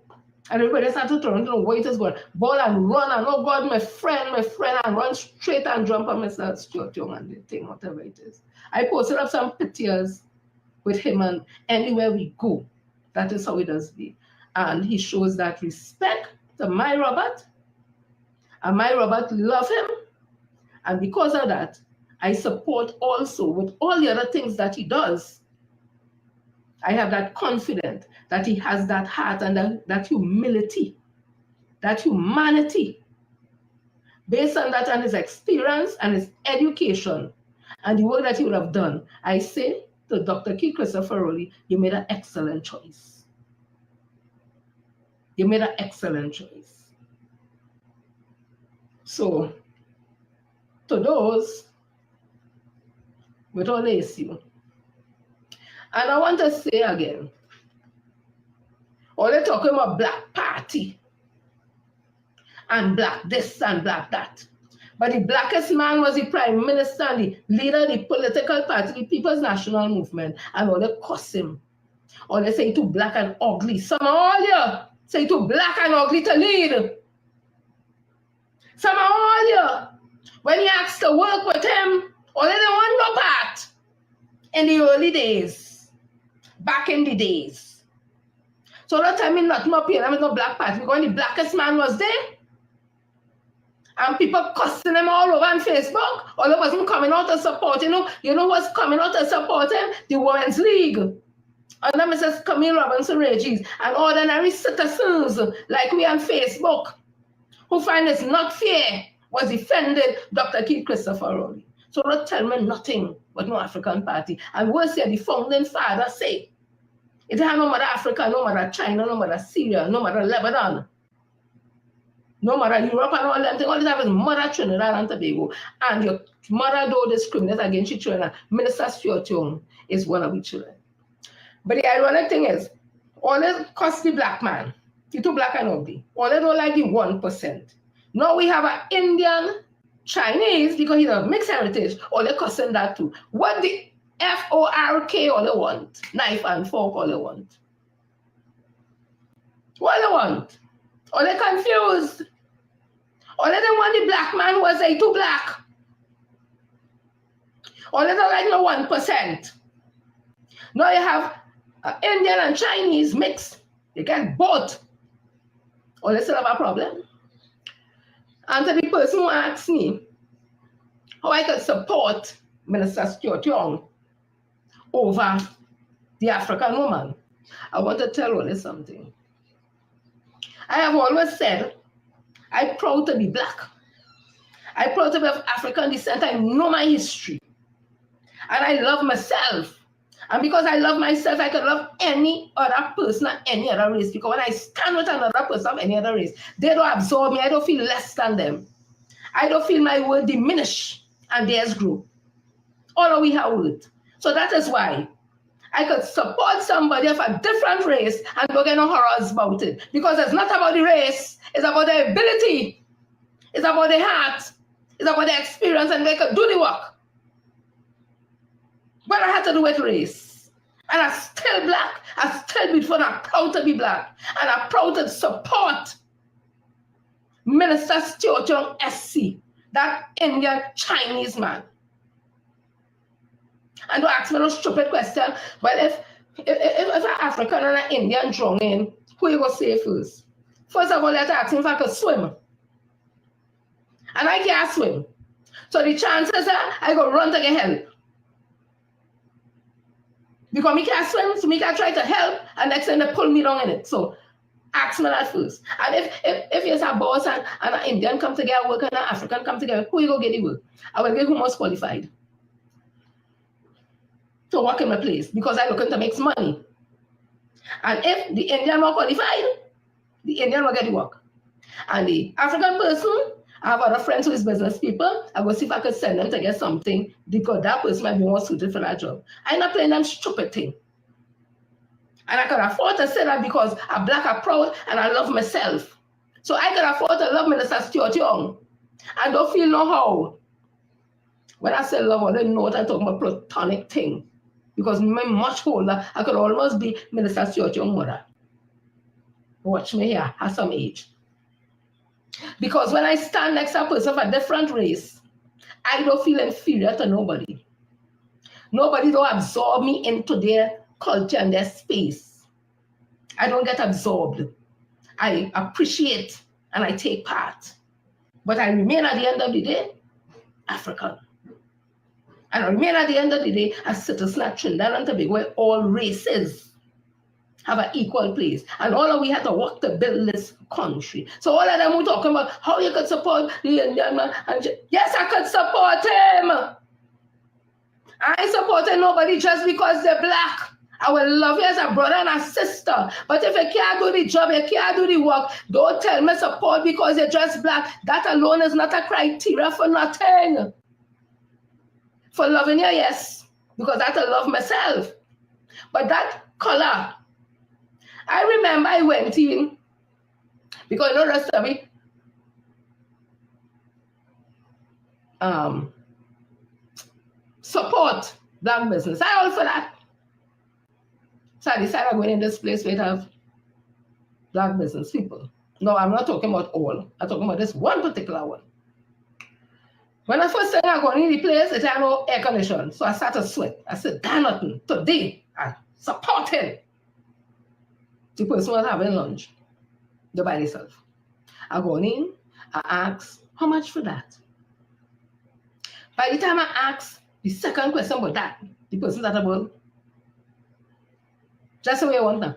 And everybody started to run, don't know where it is going. Ball and run, and oh God, my friend, and run straight and jump on Mr. Stuart Young and the thing, whatever it is. I posted up some pictures with him, and anywhere we go, that is how he does be. And he shows that respect to my Robert, and my Robert love him. And because of that, I support also with all the other things that he does. I have that confidence that he has that heart and that humility, that humanity, based on that and his experience and his education and the work that he would have done. I say to Dr. Keith Christopher Rowley, you made an excellent choice. You made an excellent choice. So, to those with all the issue, and I want to say again, all they're talking about black party and black this and black that. But the blackest man was the prime minister and the leader of the political party, the People's National Movement, and all they cuss him. Or they say too black and ugly. Some of all you say too black and ugly to lead. Some of all you, when you asked to work with him, or they don't want no part in the early days, back in the days. So don't tell me nothing up here, I'm no black party, because the blackest man was there. And people cussing him all over on Facebook. All of us coming out to support, you know what's coming out to support him? The Women's League. Under Mrs. Camille Robinson Regis and ordinary citizens like we on Facebook who find it's not fair was defending Dr. Keith Christopher Rowley. So don't tell me nothing but no African party. And worse yet, the founding father say, it had no matter Africa, no matter China, no matter Syria, no matter Lebanon, no matter Europe and all them things, all this have is mother Trinidad and Tobago. And your mother do discriminate against your children. Minister Stuart Young is one of your children. But the ironic thing is, all this cost the black man, the too black and ugly, all they don't like the 1%. Now we have an Indian Chinese because he's a mixed heritage, all they costing that too. What the F-O-R-K all they want? Knife and fork all they want. What they want? All they confused. All they don't want the black man was a too black. All they don't like no 1%. Now you have Indian and Chinese mixed. You get both. Or they still have a problem. And to the person who asked me how I could support Minister Stuart Young over the African woman, I want to tell you something. I have always said, I'm proud to be black. I'm proud to be of African descent. I know my history. And I love myself. And because I love myself, I can love any other person of any other race. Because when I stand with another person of any other race, they don't absorb me. I don't feel less than them. I don't feel my word diminish and theirs grow. All of we have worth. So that is why I could support somebody of a different race and don't get no horrors about it. Because it's not about the race. It's about the ability. It's about the heart. It's about the experience, and they could do the work. But I had to do with race. And I'm still black. I'm still beautiful. And I'm proud to be black. And I'm proud to support Minister Stuart Young SC, that Indian Chinese man. And don't ask me no stupid question. Well, if an African and an Indian drown in, who you go say first? First of all, let's ask him if I could swim. And I can't swim. So the chances are I go run to get help. Because me can't swim, so me can try to help, and next time they pull me down in it. So ask me that first. And if you're a boss and an Indian come together work and an African come together, who you go get the work? I will get who most qualified to work in my place, because I'm looking to make money. And if the Indian more qualified, the Indian will get the work. And the African person, I have other friends who is business people. I will see if I could send them to get something because that person might be more suited for that job. I'm not playing them stupid thing. And I can afford to say that because I'm black, I'm proud, and I love myself. So I can afford to love Minister Stuart Young. I don't feel no how. When I say love, I don't know what I'm talking about, platonic thing. Because I'm much older, I could almost be Minister Stuart Young's mother. Watch me here, at some age. Because when I stand next to a person of a different race, I don't feel inferior to nobody. Nobody don't absorb me into their culture and their space. I don't get absorbed. I appreciate and I take part. But I remain at the end of the day, African. And I remain at the end of the day a citizen of Trinidad and Tobago where all races have an equal place. And all of we had to work to build this country. So all of them were talking about how you could support the Indian man. And yes, I could support him. I ain't supporting nobody just because they're black. I will love you as a brother and a sister. But if you can't do the job, you can't do the work, don't tell me support because you're just black. That alone is not a criteria for nothing. For loving you, yes, because that I love myself. But that color, I remember I went in, because you know the rest of me, support black business. I all for that. So I decided I'm going in this place where it have black business people. No, I'm not talking about all. I'm talking about this one particular one. When I first started going in the place, it had no air conditioning. So I started to sweat. I said, damn nothing. Today, I support him. The person was having lunch. They by themselves. I go in, I ask, how much for that? By the time I ask the second question about that, the person that about, just the way I want them.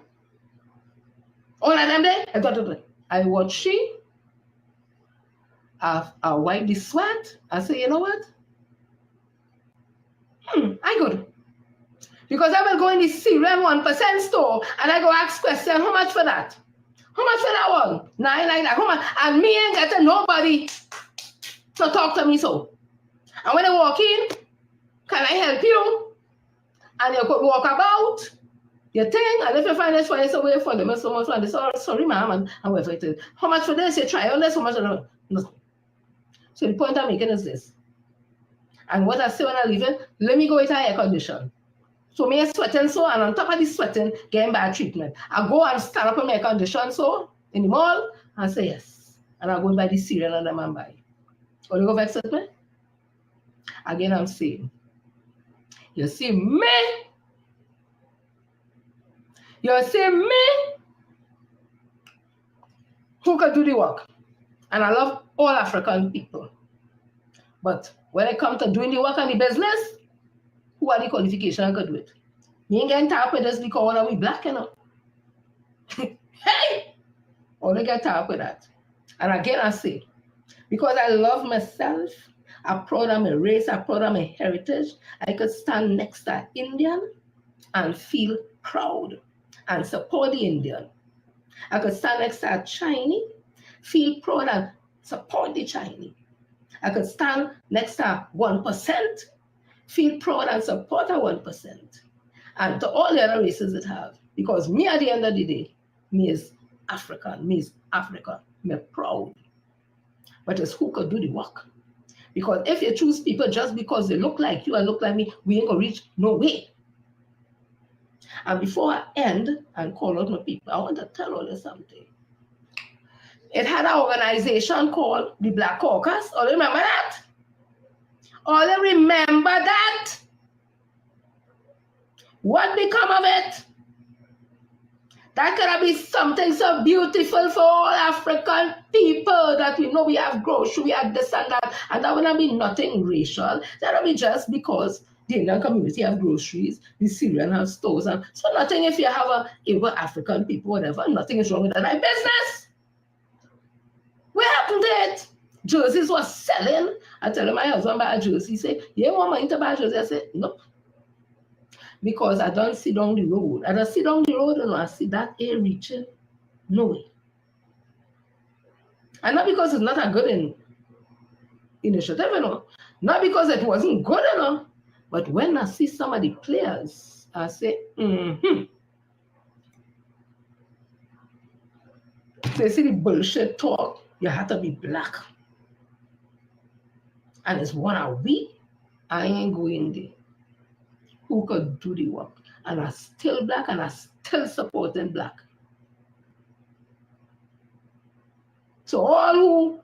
All of them there, I watch she. I wipe the sweat. I say, you know what? I good. Because I will go in the cereal 1% store and I go ask question, how much for that? How much for that one? 999. How much? And me ain't getting nobody to talk to me so. And when I walk in, can I help you? And you could walk about your thing, and if you find this for it's away for them, so much for this, oh, sorry, ma'am, and whatever it is. How much for this? You try on this, how much? No. So the point I'm making is this. And what I say when I leave it, let me go with air condition. So me sweating so, and on top of the sweating, getting bad treatment. I go and stand up in my air condition so, in the mall, and say yes. And I go and buy the cereal and them and buy. Or you go vex with me? Again, I'm saying, you see me, who can do the work? And I love all African people. But when it comes to doing the work and the business, who are the qualifications I could do it? Me ain't getting tired with this because we black, you know. Hey! Only get tired with that. And again, I say, because I love myself, I'm proud of my race, I'm proud of my heritage, I could stand next to an Indian and feel proud and support the Indian. I could stand next to a Chinese, feel proud and support the Chinese. I could stand next to 1%, feel proud and support a 1%. And to all the other races that have. Because me at the end of the day, me is African, me proud. But it's who could do the work. Because if you choose people just because they look like you and look like me, we ain't gonna reach no way. And before I end and call out my people, I want to tell all you something. It had an organization called the Black Caucus. All you remember that? All you remember that? What become of it? That could be something so beautiful for all African people that we know we have grocery, we have this and that would not be nothing racial. That would be just because the Indian community have groceries, the Syrian have stores, and so nothing if you have a able African people, whatever, nothing is wrong with that. Like business. What happened to it? Jerseys was selling. I tell my husband buy a jersey. He say, you want money to buy a jersey? I say, nope. Because I don't see down the road. I don't see down the road and I see that air reaching. No way. And not because it's not a good initiative, you know. Not because it wasn't good enough. But when I see some of the players, I say, They see the bullshit talk, you have to be black. And it's one of we, I ain't going there. Who could do the work? And I'm still black and I'm still supporting black. So all who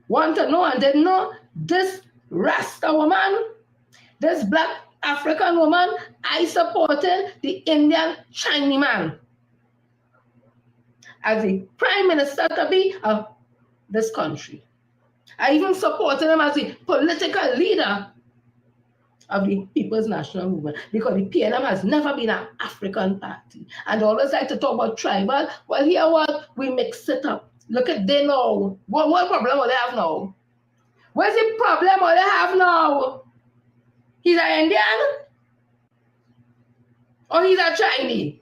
want to know and didn't know, this Rasta woman, this black African woman, I supported the Indian Chinese man as the prime minister to be of this country. I even supported him as the political leader of the People's National Movement, because the PNM has never been an African party. And they always like to talk about tribal. Well, here what? We mix it up. Look at they now. What problem will they have now? What's the problem will they have now? He's an Indian? Or he's a Chinese?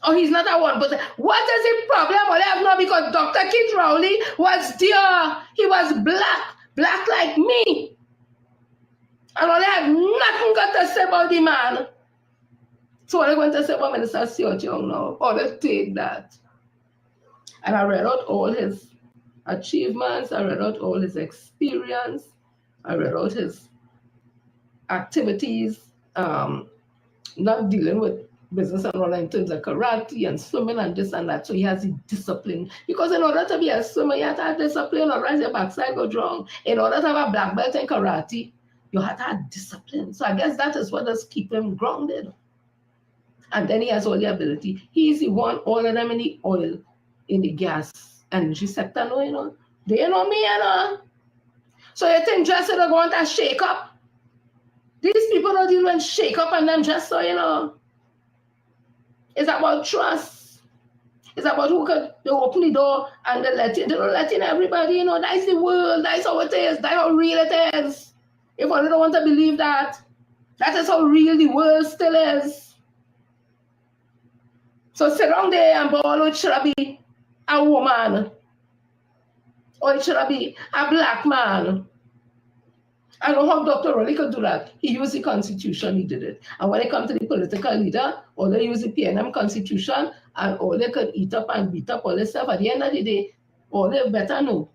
Or he's not a 1%? What is the problem will they have now? Because Dr. Keith Rowley was there. He was black like me. And all they have nothing got to say about the man. So what are they going to say about Minister Siot Young now? Or they take that. And I read out all his achievements. I read out all his experience. I read out his activities, not dealing with business and all in terms of karate and swimming and this and that. So he has the discipline. Because in order to be a swimmer, you have to have discipline, otherwise your backside go wrong. In order to have a black belt in karate, you have to have discipline. So I guess that is what does keep him grounded. And then he has all the ability. He's the one, all of them in the oil, in the gas, energy sector, no, you know. They know me, you know. So you think just they're going to shake up? These people don't even shake up and them just so, you know. It's about trust. It's about who could they open the door and they don't let in everybody, you know. That's the world, that's how it is, that's how real it is. If only don't want to believe that, that is how real the world still is. So sit down there and ball, it should be a woman, or it should be a black man. I know how Dr. Rowley could do that. He used the Constitution, he did it. And when it comes to the political leader, all they use the PNM Constitution, and all they could eat up and beat up all this stuff. At the end of the day, all they better know,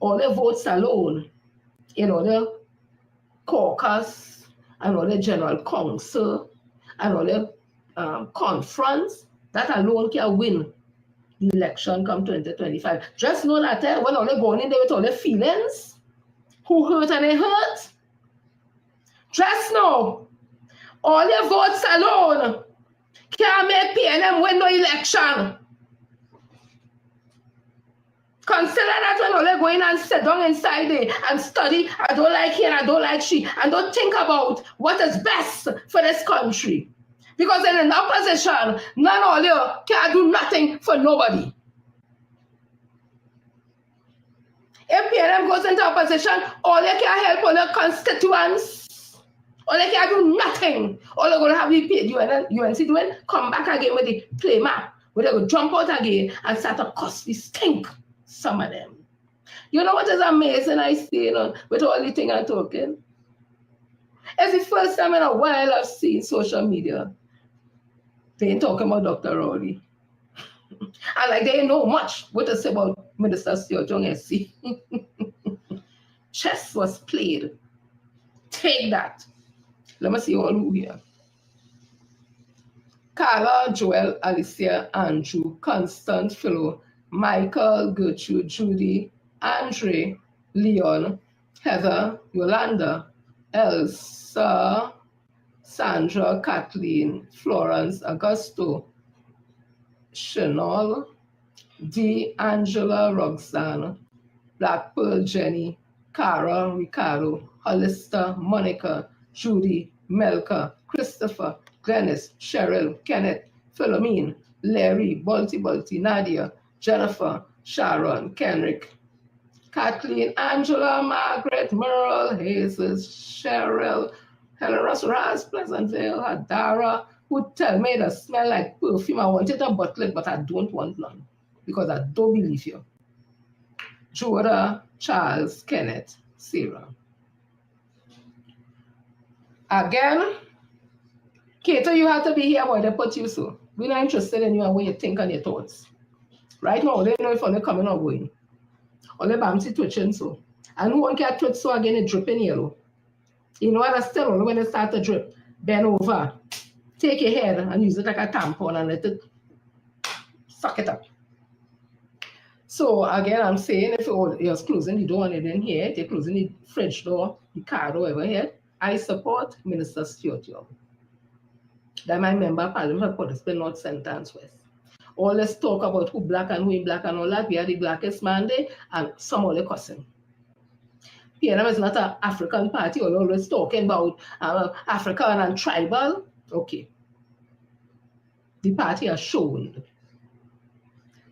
all their votes alone, in all their caucus, and all their general council, and all their conference, that alone can win the election come 2025. Just know that when all they going in there with all their feelings, who hurt and they hurt, just know all their votes alone can't make PNM win no election. Consider that when all they go in and sit down inside there and study, I don't like he and I don't like she, and don't think about what is best for this country. Because in an opposition, none of you can do nothing for nobody. If PNM goes into opposition, all they can help all their constituents. All they can do nothing. All they're going to have the UNC doing, come back again with the play map, where they will jump out again and start to cost the stink, some of them. You know what is amazing I see, you know, with all the thing I'm talking? It's the first time in a while I've seen social media. They ain't talking about Dr. Rowley. And like they ain't know much what to say about Minister Siot Young SC. Chess was played. Take that. Let me see all who here. Carla, Joel, Alicia, Andrew, Constance, Philo, Michael, Gertrude, Judy, Andre, Leon, Heather, Yolanda, Elsa, Sandra, Kathleen, Florence, Augusto, Chanel, D, Angela, Roxanne, Black Pearl, Jenny, Cara, Ricardo, Hollister, Monica, Judy, Melka, Christopher, Glennis, Cheryl, Kenneth, Philomene, Larry, Balti, Nadia, Jennifer, Sharon, Kenrick, Kathleen, Angela, Margaret, Merle, Jesus, Cheryl, Helen Ross Raz, Pleasantville, Hadara, who tell me it smell like perfume. I wanted a bottle, but I don't want none because I don't believe you. Joda, Charles, Kenneth, Sarah. Again, Kato, you have to be here where they put you so. We're not interested in you and what you think and your thoughts. Right now, they know if they're coming or going. Or they bamsy twitching so. And who won't get twitch so again, it dripping yellow. You know what I still when it start to drip, bend over, take your head and use it like a tampon and let it suck it up. So again, I'm saying if you're closing the door and you didn't hear it, you're closing the fridge door, the car door over here, I support Minister Siot Young. That my member of Parliament for Port North Centre and West. All this talk about who black and who ain't black and all that, we are the blackest man there and some of the cussing. PNM is not an African party, or always talking about African and tribal. Okay. The party has shown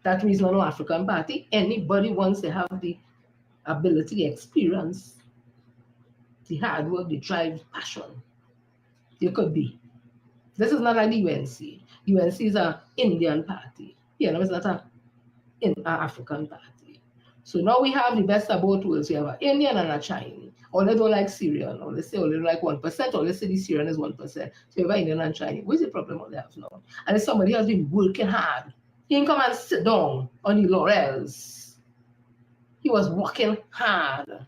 that we is not an African party. Anybody wants to have the ability, the experience, the hard work, the drive, passion, you could be. This is not like the UNC. UNC is an Indian party. PNM is not an African party. So now we have the best of both worlds. We have an Indian and a Chinese. Or they don't like Syrian, or they say only like 1%, or they say the Syrian is 1%. So you have Indian and Chinese. What's the problem they have now? And if somebody has been working hard, he can come and sit down on the laurels. He was working hard.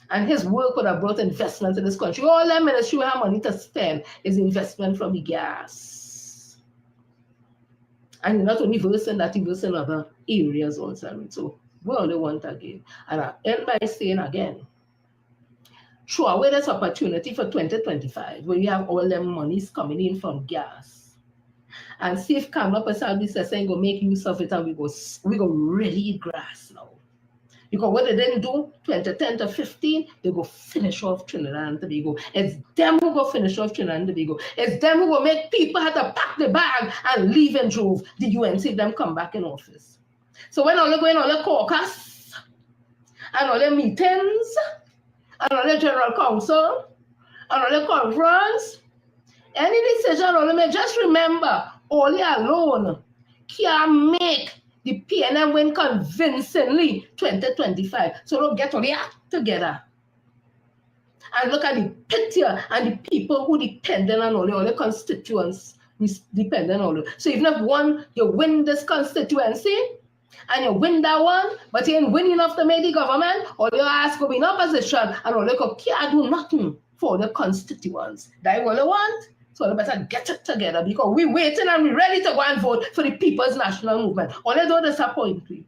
And his work would have brought investment in this country. All that ministry will have money to spend is investment from the gas. And not only verse in that, he verse in other areas also. So we only want again. And I end by saying again, throw away this opportunity for 2025, where you have all them monies coming in from gas. And see if Kamala Persad saying go make use of it, and we go really eat grass now. Because what they didn't do, 2010 to 15, they go finish off Trinidad and Tobago. It's them who go finish off Trinidad and Tobago. It's them who will make people have to pack the bag and leave and drove the UNC if them come back in office. So when all they go in all the caucus, and all the meetings, and all the general council, and all the conference, any decision all they make, just remember, only alone can make the PNM win convincingly 2025. So don't get all the act together. And look at the picture and the people who dependent on all the constituents dependent on all. So even if one, you win this constituency, and you win that one, but you ain't winning enough to make the government, or you ask to be in opposition, and all you can't do nothing for the constituents. That's what they want. So they better get it together, because we're waiting and we're ready to go and vote for the People's National Movement. Only don't disappoint me.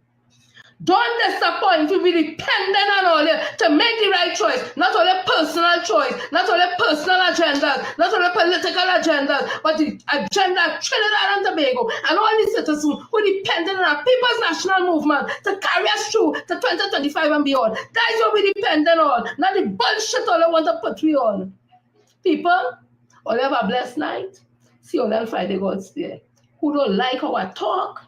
Don't disappoint me. We're dependent on all to make the right choice. Not only personal choice, not only personal agendas, not only political agendas, but the agenda of Trinidad and Tobago and all the citizens who are dependent on our People's National Movement to carry us through to 2025 and beyond. That's what we're dependent on. Not the bullshit all they want to put we on. People, all have a blessed night. See you on Friday, God's day. Who don't like our talk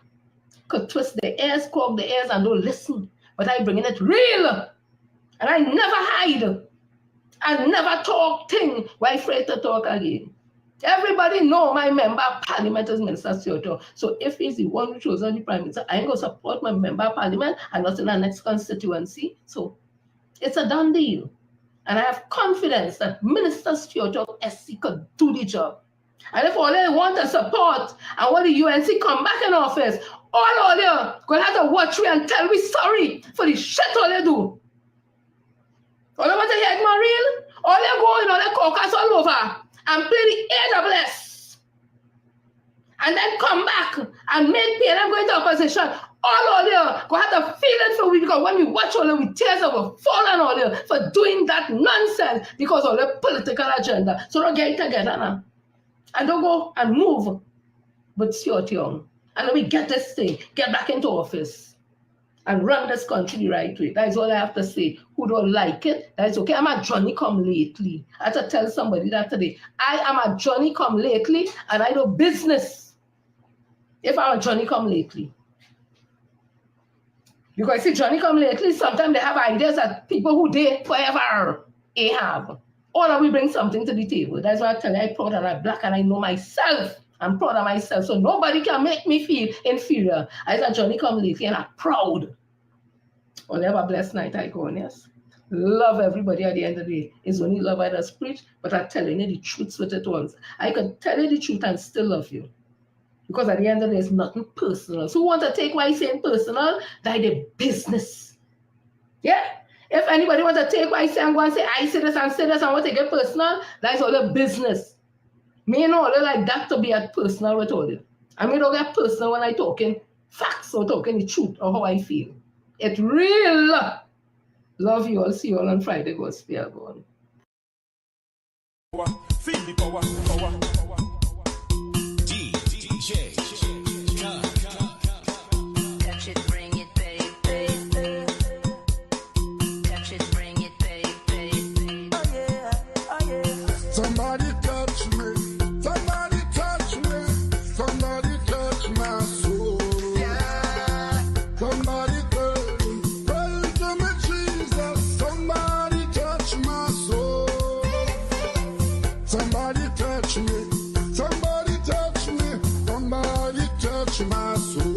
could twist their ears, cork their ears, and don't listen. But I'm bringing it real. And I never hide. I never talk thing. Why afraid to talk again? Everybody know my member of parliament is Minister Stewart. So if he's the one who chosen the prime minister, I ain't going to support my member of parliament and not in the next constituency. So it's a done deal. And I have confidence that Minister Stewart of SC could do the job. And if all they want to support and when the UNC come back in office, all you going to have to watch me and tell me sorry for the shit all they do. All they want to hear more real, all they go in all the caucus all over and play the AWS. And then come back and make PNM go into opposition. All you go have to feel it for we, because when we watch all the tears that will fall on all you for doing that nonsense because of the political agenda. So don't get it together now. And don't go and move. But Stewart Young. And then we get this thing, get back into office and run this country the right way. That is all I have to say. Who don't like it, that is okay. I'm a Johnny come lately. I have to tell somebody that today. I am a Johnny come lately and I do business if I'm a Johnny come lately. Because see, Johnny come lately, sometimes they have ideas that people who they forever have. Or that we bring something to the table. That's why I tell you I'm proud and I'm black and I know myself. I'm proud of myself, so nobody can make me feel inferior. I said, Johnny come lately and I'm proud. Well, have a blessed night, I go on, yes. Love everybody at the end of the day. It's only love I just preach, but I'm telling you the truth with it once. I could tell you the truth and still love you. Because at the end of the day, it's nothing personal. So who want to take what I say personal? That's the business. Yeah? If anybody wants to take what I say and go and say, I say this and want to take it personal, that's all the business. Me know all like that to be at personal with all it. I mean, don't get personal when I talking facts or talking the truth or how I feel. It's real. Love you all. See you all on Friday. Go spear going. Feel the power. DJ. Touch it, bring it, baby. Touch it, bring it. Maso.